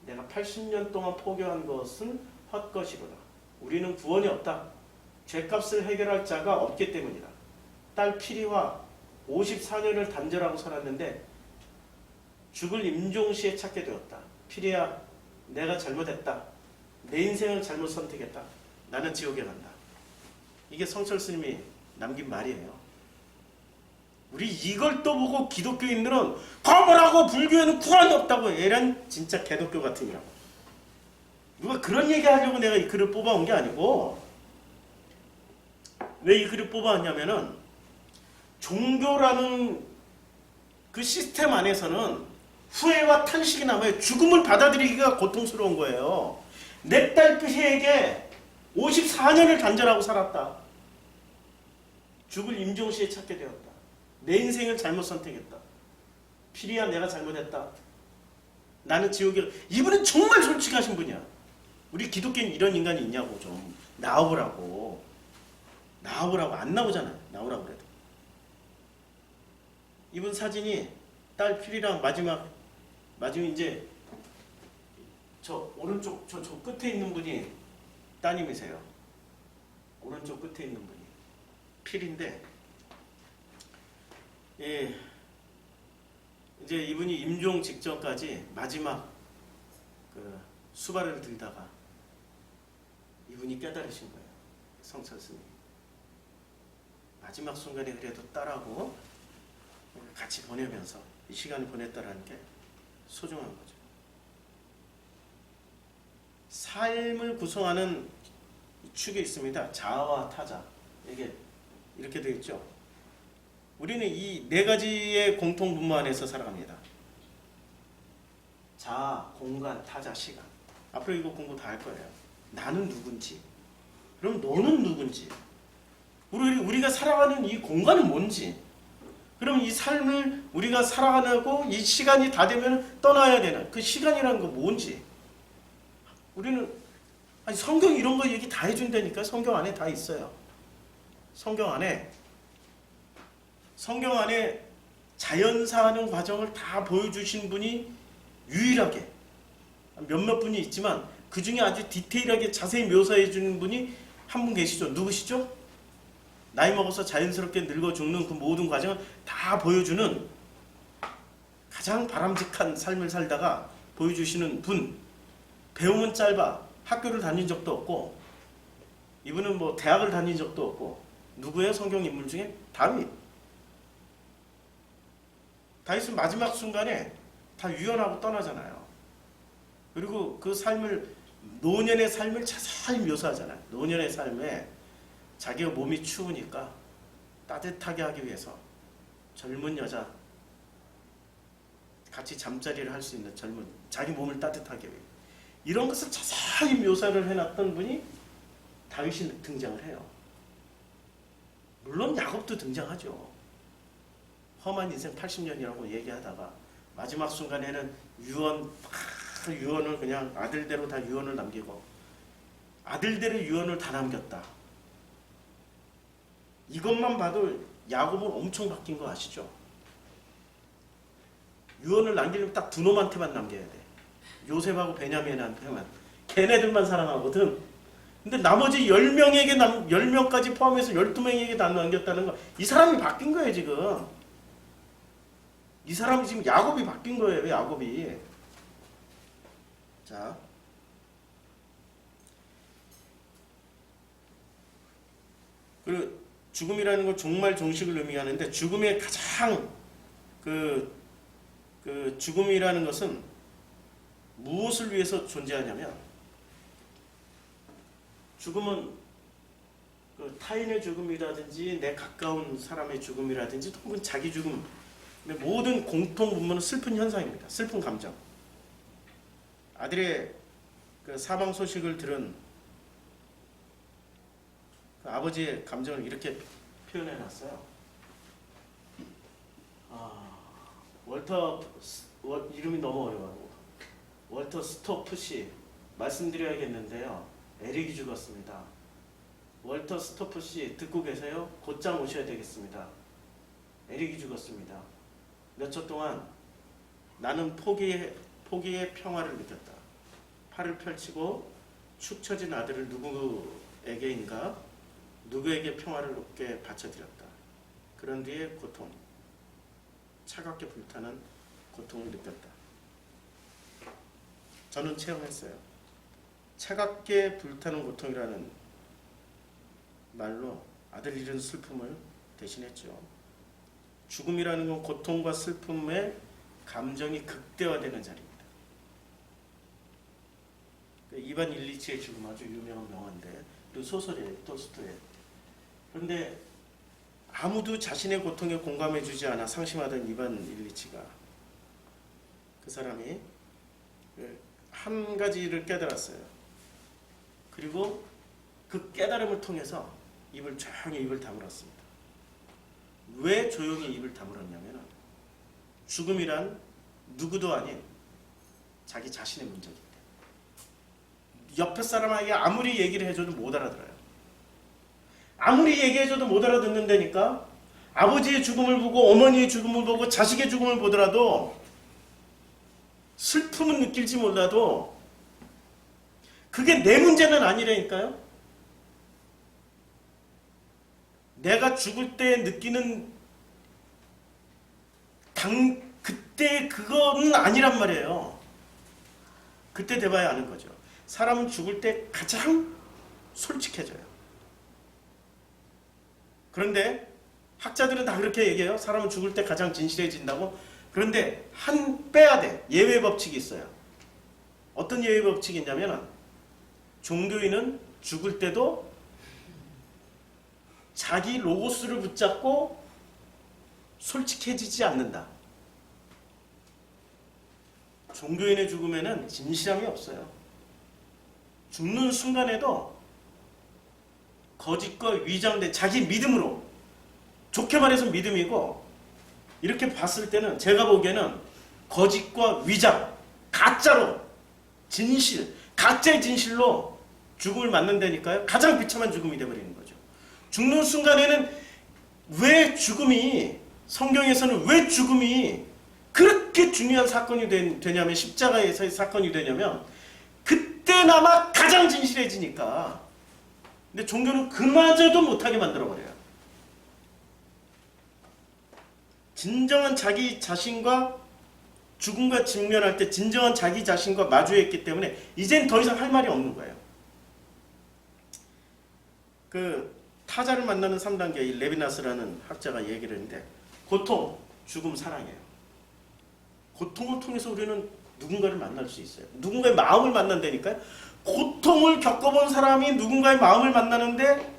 내가 80년 동안 포교한 것은 헛것이로다. 우리는 구원이 없다. 죄값을 해결할 자가 없기 때문이다. 딸 피리와 54년을 단절하고 살았는데 죽을 임종시에 찾게 되었다. 피리야, 내가 잘못했다. 내 인생을 잘못 선택했다. 나는 지옥에 간다. 이게 성철 스님이 남긴 말이에요. 우리 이걸 또 보고 기독교인들은 거부라고 불교에는 구원이 없다고 이런 진짜 개독교 같은 년. 누가 그런 얘기 하려고 내가 이 글을 뽑아온 게 아니고 왜 이 글을 뽑아왔냐면은 종교라는 그 시스템 안에서는 후회와 탄식이 남아요. 죽음을 받아들이기가 고통스러운 거예요. 내 딸 피해에게 54년을 단절하고 살았다. 죽을 임종시에 찾게 되었다. 내 인생을 잘못 선택했다. 피리야 내가 잘못했다. 나는 지옥에. 이분은 정말 솔직하신 분이야. 우리 기독교인 이런 인간이 있냐고 좀 나오라고. 나오라고 안 나오잖아요. 나오라고 그래도. 이분 사진이 딸 피리랑 마지막 이제 저 오른쪽 저 끝에 있는 분이 따님이세요. 오른쪽 끝에 있는 분이 필인데, 예, 이제 이분이 임종 직전까지 마지막 그 수발을 들다가 이분이 깨달으신 거예요. 성철 스님. 마지막 순간에 그래도 딸하고 같이 보내면서 이 시간을 보냈다라는 게 소중한 거죠. 삶을 구성하는 축이 있습니다. 자아와 타자. 이게 이렇게 되어 있죠. 우리는 이 네 가지의 공통 분모 안에서 살아갑니다. 자아, 공간, 타자, 시간. 앞으로 이거 공부 다 할 거예요. 나는 누군지. 그럼 너는 누군지. 우리가 살아가는 이 공간은 뭔지. 그럼 이 삶을 우리가 살아가고 이 시간이 다 되면 떠나야 되는 그 시간이라는 거 뭔지. 우리는 아니 성경 이런 거 얘기 다 해준다니까. 성경 안에 다 있어요. 성경 안에 자연사하는 과정을 다 보여주신 분이 유일하게 몇몇 분이 있지만 그 중에 아주 디테일하게 자세히 묘사해 주는 분이 한 분 계시죠. 누구시죠? 나이 먹어서 자연스럽게 늙어 죽는 그 모든 과정을 다 보여주는 가장 바람직한 삶을 살다가 보여주시는 분. 배움은 짧아. 학교를 다닌 적도 없고 이분은 뭐 대학을 다닌 적도 없고. 누구예요? 성경 인물 중에? 다윗. 다윗은 마지막 순간에 다 유언하고 떠나잖아요. 그리고 그 삶을 노년의 삶을 자세히 묘사하잖아요. 노년의 삶에 자기가 몸이 추우니까 따뜻하게 하기 위해서 젊은 여자 같이 잠자리를 할 수 있는 젊은 자기 몸을 따뜻하게 위해 이런 것을 자세히 묘사를 해놨던 분이 다윗이 등장을 해요. 물론 야곱도 등장하죠. 험한 인생 80년이라고 얘기하다가 마지막 순간에는 유언을 그냥 아들대로 다 유언을 남기고 아들대로 유언을 다 남겼다. 이것만 봐도 야곱은 엄청 바뀐 거 아시죠? 유언을 남기려면 딱 두 놈한테만 남겨야 돼. 요셉하고 베냐민한테만. 걔네들만 사랑하거든. 근데 나머지 10명까지 포함해서 12명에게 다 남겼다는 거. 이 사람이 바뀐 거예요, 지금. 이 사람이 지금 야곱이 바뀐 거예요, 야곱이. 자. 그리고 죽음이라는 건 종말 종식을 의미하는데 죽음의 가장 죽음이라는 것은 무엇을 위해서 존재하냐면 죽음은 그 타인의 죽음이라든지 내 가까운 사람의 죽음이라든지 혹은 자기 죽음 모든 공통 분모는 슬픈 현상입니다. 슬픈 감정. 아들의 그 사망 소식을 들은 그 아버지의 감정을 이렇게 표현해 놨어요. 이름이 너무 어려워요. 월터 스토프 씨 말씀드려야겠는데요. 에릭이 죽었습니다. 월터 스토프 씨 듣고 계세요? 곧장 오셔야 되겠습니다. 에릭이 죽었습니다. 몇 초 동안 나는 포기의 평화를 느꼈다. 팔을 펼치고 축 처진 아들을 누구에게 평화를 높게 바쳐드렸다. 그런 뒤에 고통, 차갑게 불타는 고통을 느꼈다. 저는 체험했어요. 차갑게 불타는 고통이라는 말로 아들 잃은 슬픔을 대신했죠. 죽음이라는 건 고통과 슬픔의 감정이 극대화되는 자리입니다. 이반 일리치의 죽음 아주 유명한 명언인데 그 소설이에요. 톨스토이의. 그런데 아무도 자신의 고통에 공감해주지 않아 상심하던 이반 일리치가 그 사람이 한 가지를 깨달았어요. 그리고 그 깨달음을 통해서 조용히 입을 다물었습니다. 왜 조용히 입을 다물었냐면 죽음이란 누구도 아닌 자기 자신의 문제이기 때문에 옆에 사람에게 아무리 얘기를 해줘도 못 알아들어요. 아무리 얘기해줘도 못 알아듣는다니까. 아버지의 죽음을 보고 어머니의 죽음을 보고 자식의 죽음을 보더라도 슬픔은 느낄지 몰라도 그게 내 문제는 아니라니까요. 내가 죽을 때 느끼는 그때 그거는 아니란 말이에요. 그때 돼봐야 아는 거죠. 사람은 죽을 때 가장 솔직해져요. 그런데 학자들은 다 그렇게 얘기해요. 사람은 죽을 때 가장 진실해진다고. 그런데 빼야 돼. 예외 법칙이 있어요. 어떤 예외 법칙이 있냐면 종교인은 죽을 때도 자기 로고스를 붙잡고 솔직해지지 않는다. 종교인의 죽음에는 진실함이 없어요. 죽는 순간에도 거짓과 위장된 자기 믿음으로, 좋게 말해서 믿음이고, 이렇게 봤을 때는 제가 보기에는 거짓과 위장, 가짜로 진실, 가짜의 진실로 죽음을 맞는다니까요. 가장 비참한 죽음이 되어버리는 거죠. 죽는 순간에는 왜 죽음이, 성경에서는 왜 죽음이 그렇게 중요한 사건이 되냐면, 십자가에서의 사건이 되냐면 그때나마 가장 진실해지니까. 근데 종교는 그마저도 못하게 만들어버려요. 진정한 자기 자신과 죽음과 직면할 때 진정한 자기 자신과 마주했기 때문에 이젠 더 이상 할 말이 없는 거예요. 그 타자를 만나는 3단계 이 레비나스라는 학자가 얘기를 했는데, 고통, 죽음, 사랑이에요. 고통을 통해서 우리는 누군가를 만날 수 있어요. 누군가의 마음을 만난다니까요. 고통을 겪어본 사람이 누군가의 마음을 만나는데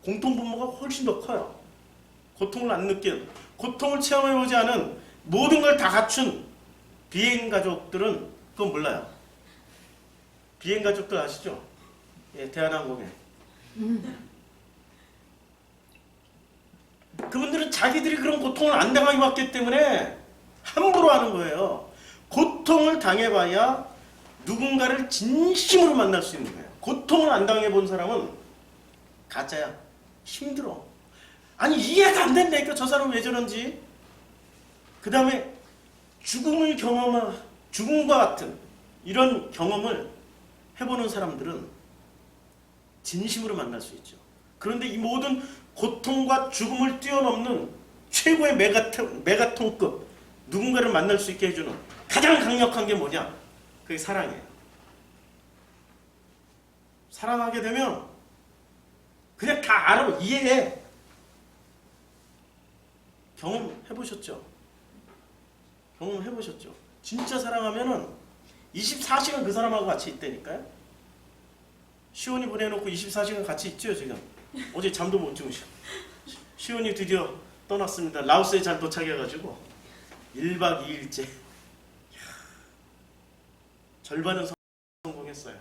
공통분모가 훨씬 더 커요. 고통을 안 느낀, 고통을 체험해보지 않은, 모든 걸 다 갖춘 비행가족들은 그건 몰라요. 비행가족들 아시죠? 예, 대한항공에. 그분들은 자기들이 그런 고통을 안 당하게 봤기 때문에 함부로 하는 거예요. 고통을 당해봐야 누군가를 진심으로 만날 수 있는 거예요. 고통을 안 당해본 사람은 가짜야. 힘들어. 아니 이해가 안 된다니까. 저 사람 왜 저런지. 그 다음에 죽음과 같은 이런 경험을 해보는 사람들은 진심으로 만날 수 있죠. 그런데 이 모든 고통과 죽음을 뛰어넘는 최고의 메가톤급 누군가를 만날 수 있게 해주는 가장 강력한 게 뭐냐? 그게 사랑이에요. 사랑하게 되면 그냥 다 알아, 이해해. 경험해보셨죠? 경험해보셨죠? 진짜 사랑하면은 24시간 그 사람하고 같이 있다니까요? 시온이 보내놓고 24시간 같이 있죠, 지금? 어제 잠도 못 주무시고. 시온이 드디어 떠났습니다. 라오스에 잘 도착해가지고 1박 2일째. 절반은 성공했어요.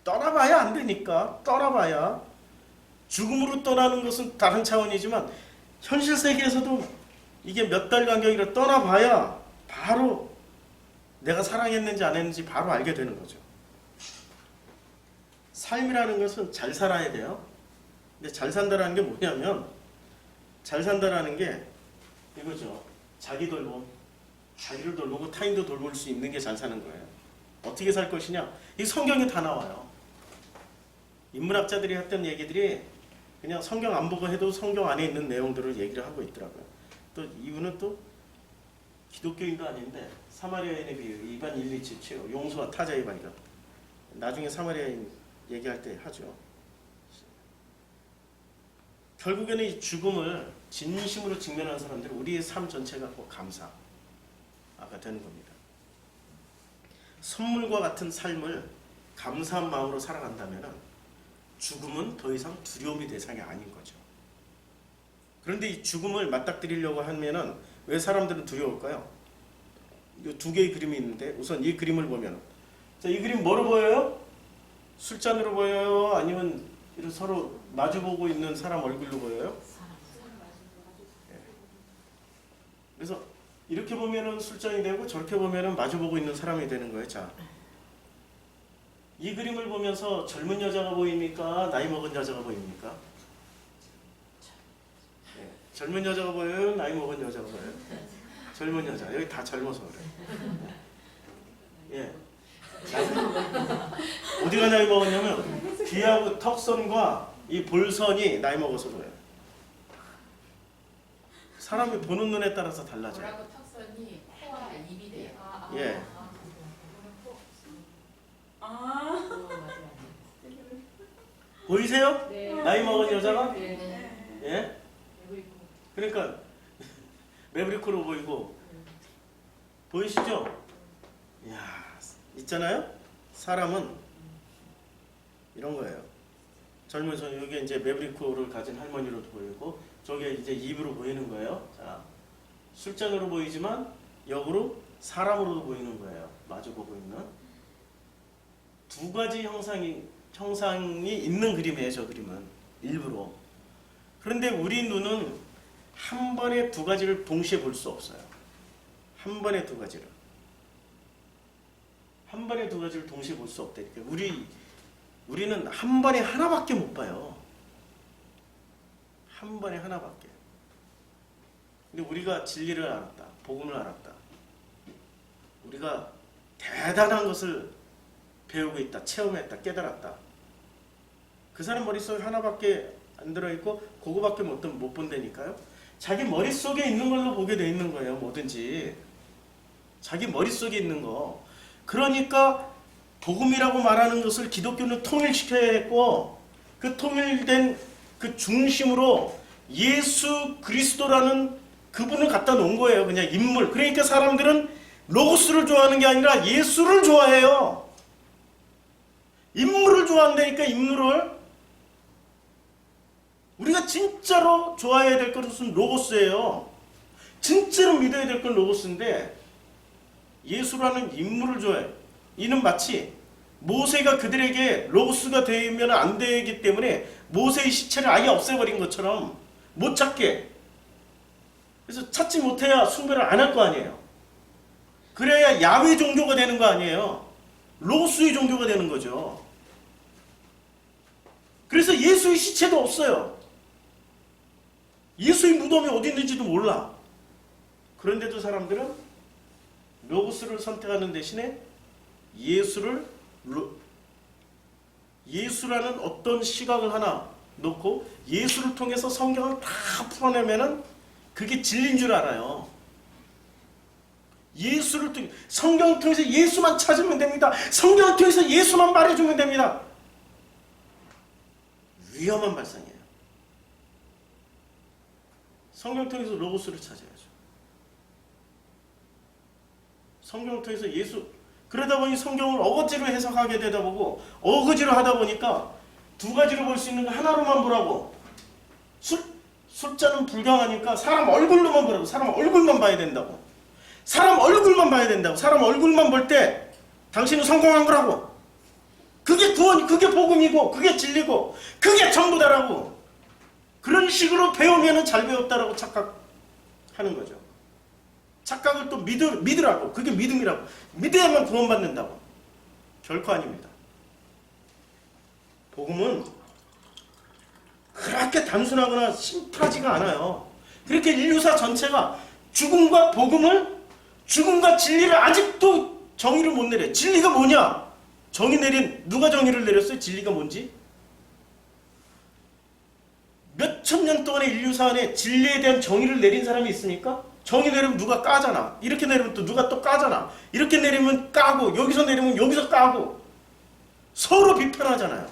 떠나봐야 안 되니까. 떠나봐야. 죽음으로 떠나는 것은 다른 차원이지만 현실 세계에서도 이게 몇 달 간격이라 떠나봐야 바로 내가 사랑했는지 안 했는지 바로 알게 되는 거죠. 삶이라는 것은 잘 살아야 돼요. 근데 잘 산다라는 게 뭐냐면, 잘 산다라는 게 이거죠. 자기 돌봄, 자기를 돌보고 타인도 돌볼 수 있는 게 잘 사는 거예요. 어떻게 살 것이냐? 이 성경에 다 나와요. 인문학자들이 했던 얘기들이 그냥 성경 안 보고 해도 성경 안에 있는 내용들을 얘기를 하고 있더라고요. 또 이분은 또 기독교인도 아닌데 사마리아인의 비유, 이반 일리치 용서와 타자의 발견. 나중에 사마리아인 얘기할 때 하죠. 결국에는 이 죽음을 진심으로 직면한 사람들은 우리의 삶 전체가 꼭 감사가 되는 겁니다. 선물과 같은 삶을 감사한 마음으로 살아간다면 죽음은 더 이상 두려움의 대상이 아닌 거죠. 그런데 이 죽음을 맞닥뜨리려고 하면은 왜 사람들은 두려울까요? 이 두 개의 그림이 있는데 우선 이 그림을 보면, 자, 이 그림 뭐로 보여요? 술잔으로 보여요? 아니면 이렇게 서로 마주보고 있는 사람 얼굴로 보여요? 그래서 이렇게 보면은 술잔이 되고 저렇게 보면은 마주보고 있는 사람이 되는 거예요. 자, 이 그림을 보면서 젊은 여자가 보입니까? 나이 먹은 여자가 보입니까? 네. 젊은 여자가 보여요? 나이 먹은 여자가 보여요? 젊은 여자. 여기 다 젊어서 그래. 예. 어디가 나이 먹었냐면 귀하고 턱선과 이 볼선이 나이 먹어서 그래요. 사람이 보는 눈에 따라서 달라져요. 뭐라고 턱선이 코와 입이 돼요. 예. 보이세요? 네. 나이 먹은 여자가? 네. 예? 그러니까 매브리코로 보이고 보이시죠? 이야, 있잖아요? 사람은 이런 거예요. 젊은서 여기 이제 매브리코를 가진 할머니로도 보이고 저게 이제 입으로 보이는 거예요. 자, 술잔으로 보이지만 역으로 사람으로도 보이는 거예요. 마주보고 있는 두 가지 형상이 있는 그림이에요. 저 그림은 일부러. 그런데 우리 눈은 한 번에 두 가지를 동시에 볼 수 없어요. 한 번에 두 가지를 동시에 볼 수 없다니까. 우리는 한 번에 하나밖에 못 봐요. 한 번에 하나밖에. 근데 우리가 진리를 알았다, 복음을 알았다, 우리가 대단한 것을 배우고 있다, 체험했다, 깨달았다. 그 사람 머릿속에 하나밖에 안 들어있고 그거밖에 못 본다니까요. 자기 머릿속에 있는 걸로 보게 돼 있는 거예요. 뭐든지 자기 머릿속에 있는 거. 그러니까 복음이라고 말하는 것을 기독교는 통일시켜야 했고, 그 통일된 그 중심으로 예수 그리스도라는 그분을 갖다 놓은 거예요. 그냥 인물. 그러니까 사람들은 로고스를 좋아하는 게 아니라 예수를 좋아해요. 인물을 좋아한다니까. 인물을. 우리가 진짜로 좋아해야 될 것은 로고스예요. 진짜로 믿어야 될 건 로고스인데 예수라는 인물을 좋아해요. 이는 마치 모세가 그들에게 로고스가 되면 안 되기 때문에 모세의 시체를 아예 없애버린 것처럼 못 찾게. 그래서 찾지 못해야 숭배를 안 할 거 아니에요. 그래야 야훼 종교가 되는 거 아니에요. 로고스의 종교가 되는 거죠. 그래서 예수의 시체도 없어요. 예수의 무덤이 어디 있는지도 몰라. 그런데도 사람들은 로고스를 선택하는 대신에 예수라는 어떤 시각을 하나 놓고 예수를 통해서 성경을 다 풀어내면은 그게 진리인 줄 알아요. 예수를 통해, 성경을 통해서 예수만 찾으면 됩니다. 성경을 통해서 예수만 말해주면 됩니다. 위험한 발상이에요. 성경을 통해서 로고스를 찾아야죠. 성경을 통해서 예수. 그러다 보니 성경을 어거지로 해석하게 되다 보고 어거지로 하다 보니까 두 가지로 볼 수 있는 거 하나로만 보라고. 숫자는 불경하니까 사람 얼굴로만 보라고. 사람 얼굴만 봐야 된다고. 사람 얼굴만 봐야 된다고. 사람 얼굴만 볼 때 당신은 성공한 거라고. 그게 구원이, 그게 복음이고, 그게 진리고, 그게 전부다라고. 그런 식으로 배우면은 잘 배웠다라고 착각하는 거죠. 착각을 또 믿으라고. 그게 믿음이라고. 믿어야만 구원받는다고. 결코 아닙니다. 복음은 그렇게 단순하거나 심플하지가 않아요. 그렇게 인류사 전체가 죽음과 진리를 아직도 정의를 못 내려. 진리가 뭐냐? 누가 정의를 내렸어요? 진리가 뭔지? 몇천 년 동안의 인류사 안에 진리에 대한 정의를 내린 사람이 있습니까? 정의 내리면 누가 까잖아. 이렇게 내리면 또 누가 또 까잖아. 이렇게 내리면 까고, 여기서 내리면 여기서 까고, 서로 비판하잖아요.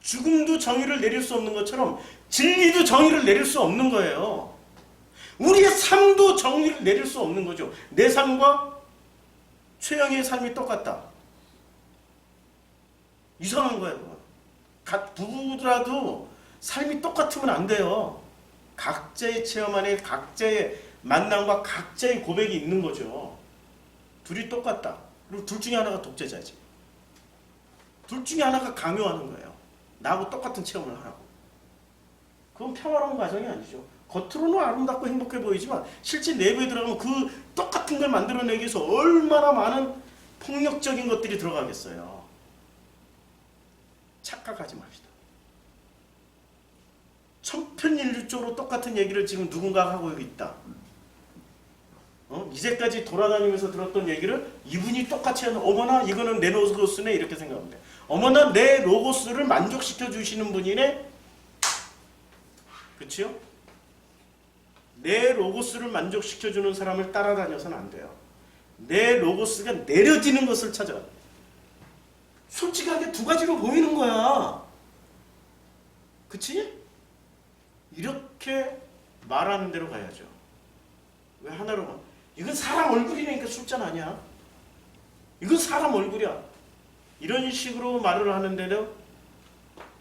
죽음도 정의를 내릴 수 없는 것처럼 진리도 정의를 내릴 수 없는 거예요. 우리의 삶도 정의를 내릴 수 없는 거죠. 내 삶과 최영희의 삶이 똑같다. 이상한 거예요. 각 부부라도 삶이 똑같으면 안 돼요. 각자의 체험 안에 각자의 만남과 각자의 고백이 있는 거죠. 둘이 똑같다. 그리고 둘 중에 하나가 독재자지. 둘 중에 하나가 강요하는 거예요. 나하고 똑같은 체험을 하라고. 그건 평화로운 과정이 아니죠. 겉으로는 아름답고 행복해 보이지만 실제 내부에 들어가면 그 똑같은 걸 만들어내기 위해서 얼마나 많은 폭력적인 것들이 들어가겠어요. 착각하지 맙시다. 천편일률적으로 똑같은 얘기를 지금 누군가가 하고 있다. 이제까지 돌아다니면서 들었던 얘기를 이분이 똑같이 하는, 어머나 이거는 내 로고스네, 이렇게 생각하면 돼. 어머나 내 로고스를 만족시켜 주시는 분이네. 그치요? 내 로고스를 만족시켜 주는 사람을 따라다녀서는 안 돼요. 내 로고스가 내려지는 것을 찾아. 솔직하게 두 가지로 보이는 거야. 그치? 이렇게 말하는 대로 가야죠. 왜 하나로만? 이건 사람 얼굴이니까 숫자는 아니야. 이건 사람 얼굴이야. 이런 식으로 말을 하는데도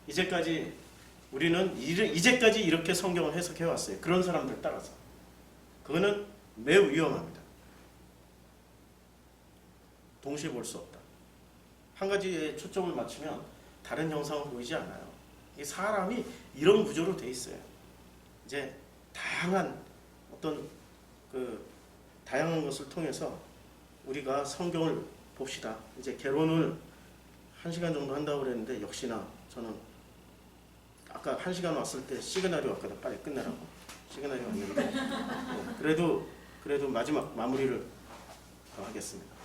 이제까지 우리는 이제까지 이렇게 성경을 해석해 왔어요. 그런 사람들 따라서. 그거는 매우 위험합니다. 동시에 볼 수 없다. 한 가지에 초점을 맞추면 다른 형상은 보이지 않아요. 이 사람이 이런 구조로 돼 있어요. 이제 다양한 어떤 다양한 것을 통해서 우리가 성경을 봅시다. 이제 개론을 1시간 정도 한다고 그랬는데 역시나 저는 아까 1시간 왔을 때 시그널이 왔거든. 빨리 끝내라고. 시그널이 왔는데 그래도 마지막 마무리를 하겠습니다.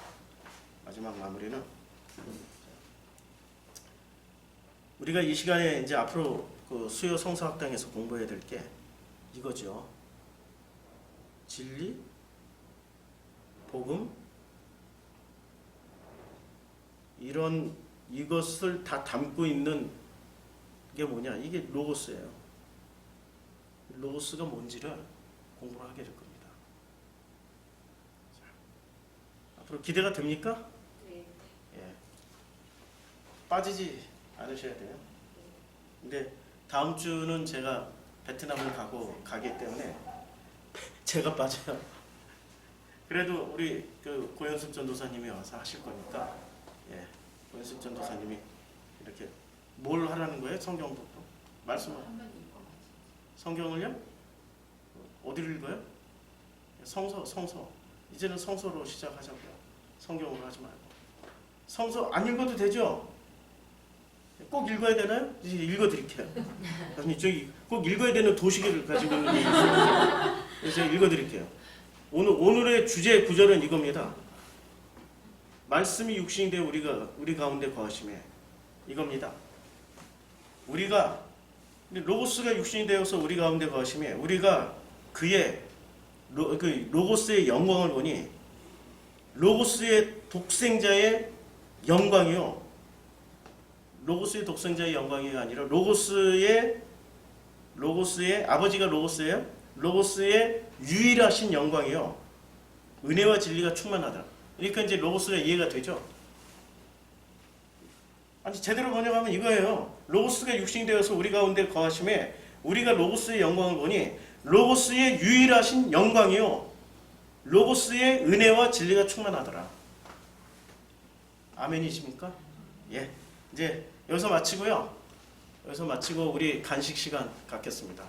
마지막 마무리는 우리가 이 시간에 이제 앞으로 그 수요 성서학당에서 공부해야 될 게 이거죠. 진리, 복음, 이것을 다 담고 있는 게 뭐냐? 이게 로고스예요. 로고스가 뭔지를 공부를 하게 될 겁니다. 자, 앞으로 기대가 됩니까? 네. 예. 빠지지 않으셔야 돼요. 근데 다음 주는 제가 베트남을 가기 때문에 제가 빠져요. 그래도 우리 그 고현숙 전도사님이 와서 하실 거니까, 예, 고현숙 전도사님이 이렇게 뭘 하라는 거예요? 성경부터 말씀을. 한번 읽어봐야지. 성경을요? 어디를 읽어요? 성서. 이제는 성서로 시작하자고요. 성경으로 하지 말고. 성서 안 읽어도 되죠? 꼭 읽어야 되나요? 이제 읽어드릴게요. 아니 저기 꼭 읽어야 되는 도시계를 가지고 있는 게 있어요. 그래서 제가 읽어드릴게요. 오늘의 주제 구절은 이겁니다. 말씀이 육신이 되어 우리 가운데 거하심에, 이겁니다. 우리가 로고스가 육신이 되어서 우리 가운데 거하심에 우리가 그의 로고스의 영광을 보니, 로고스의 독생자의 영광이요. 로고스의 독생자의 영광이 아니라 로고스의 아버지가 로고스예요. 로고스의 유일하신 영광이요. 은혜와 진리가 충만하다. 그러니까 이제 로고스가 이해가 되죠. 아니 제대로 번역하면 이거예요. 로고스가 육신이 되어서 우리 가운데 거하심에 우리가 로고스의 영광을 보니 로고스의 유일하신 영광이요. 로고스의 은혜와 진리가 충만하더라. 아멘이십니까? 예. 이제 여기서 마치고요. 우리 간식 시간 갖겠습니다.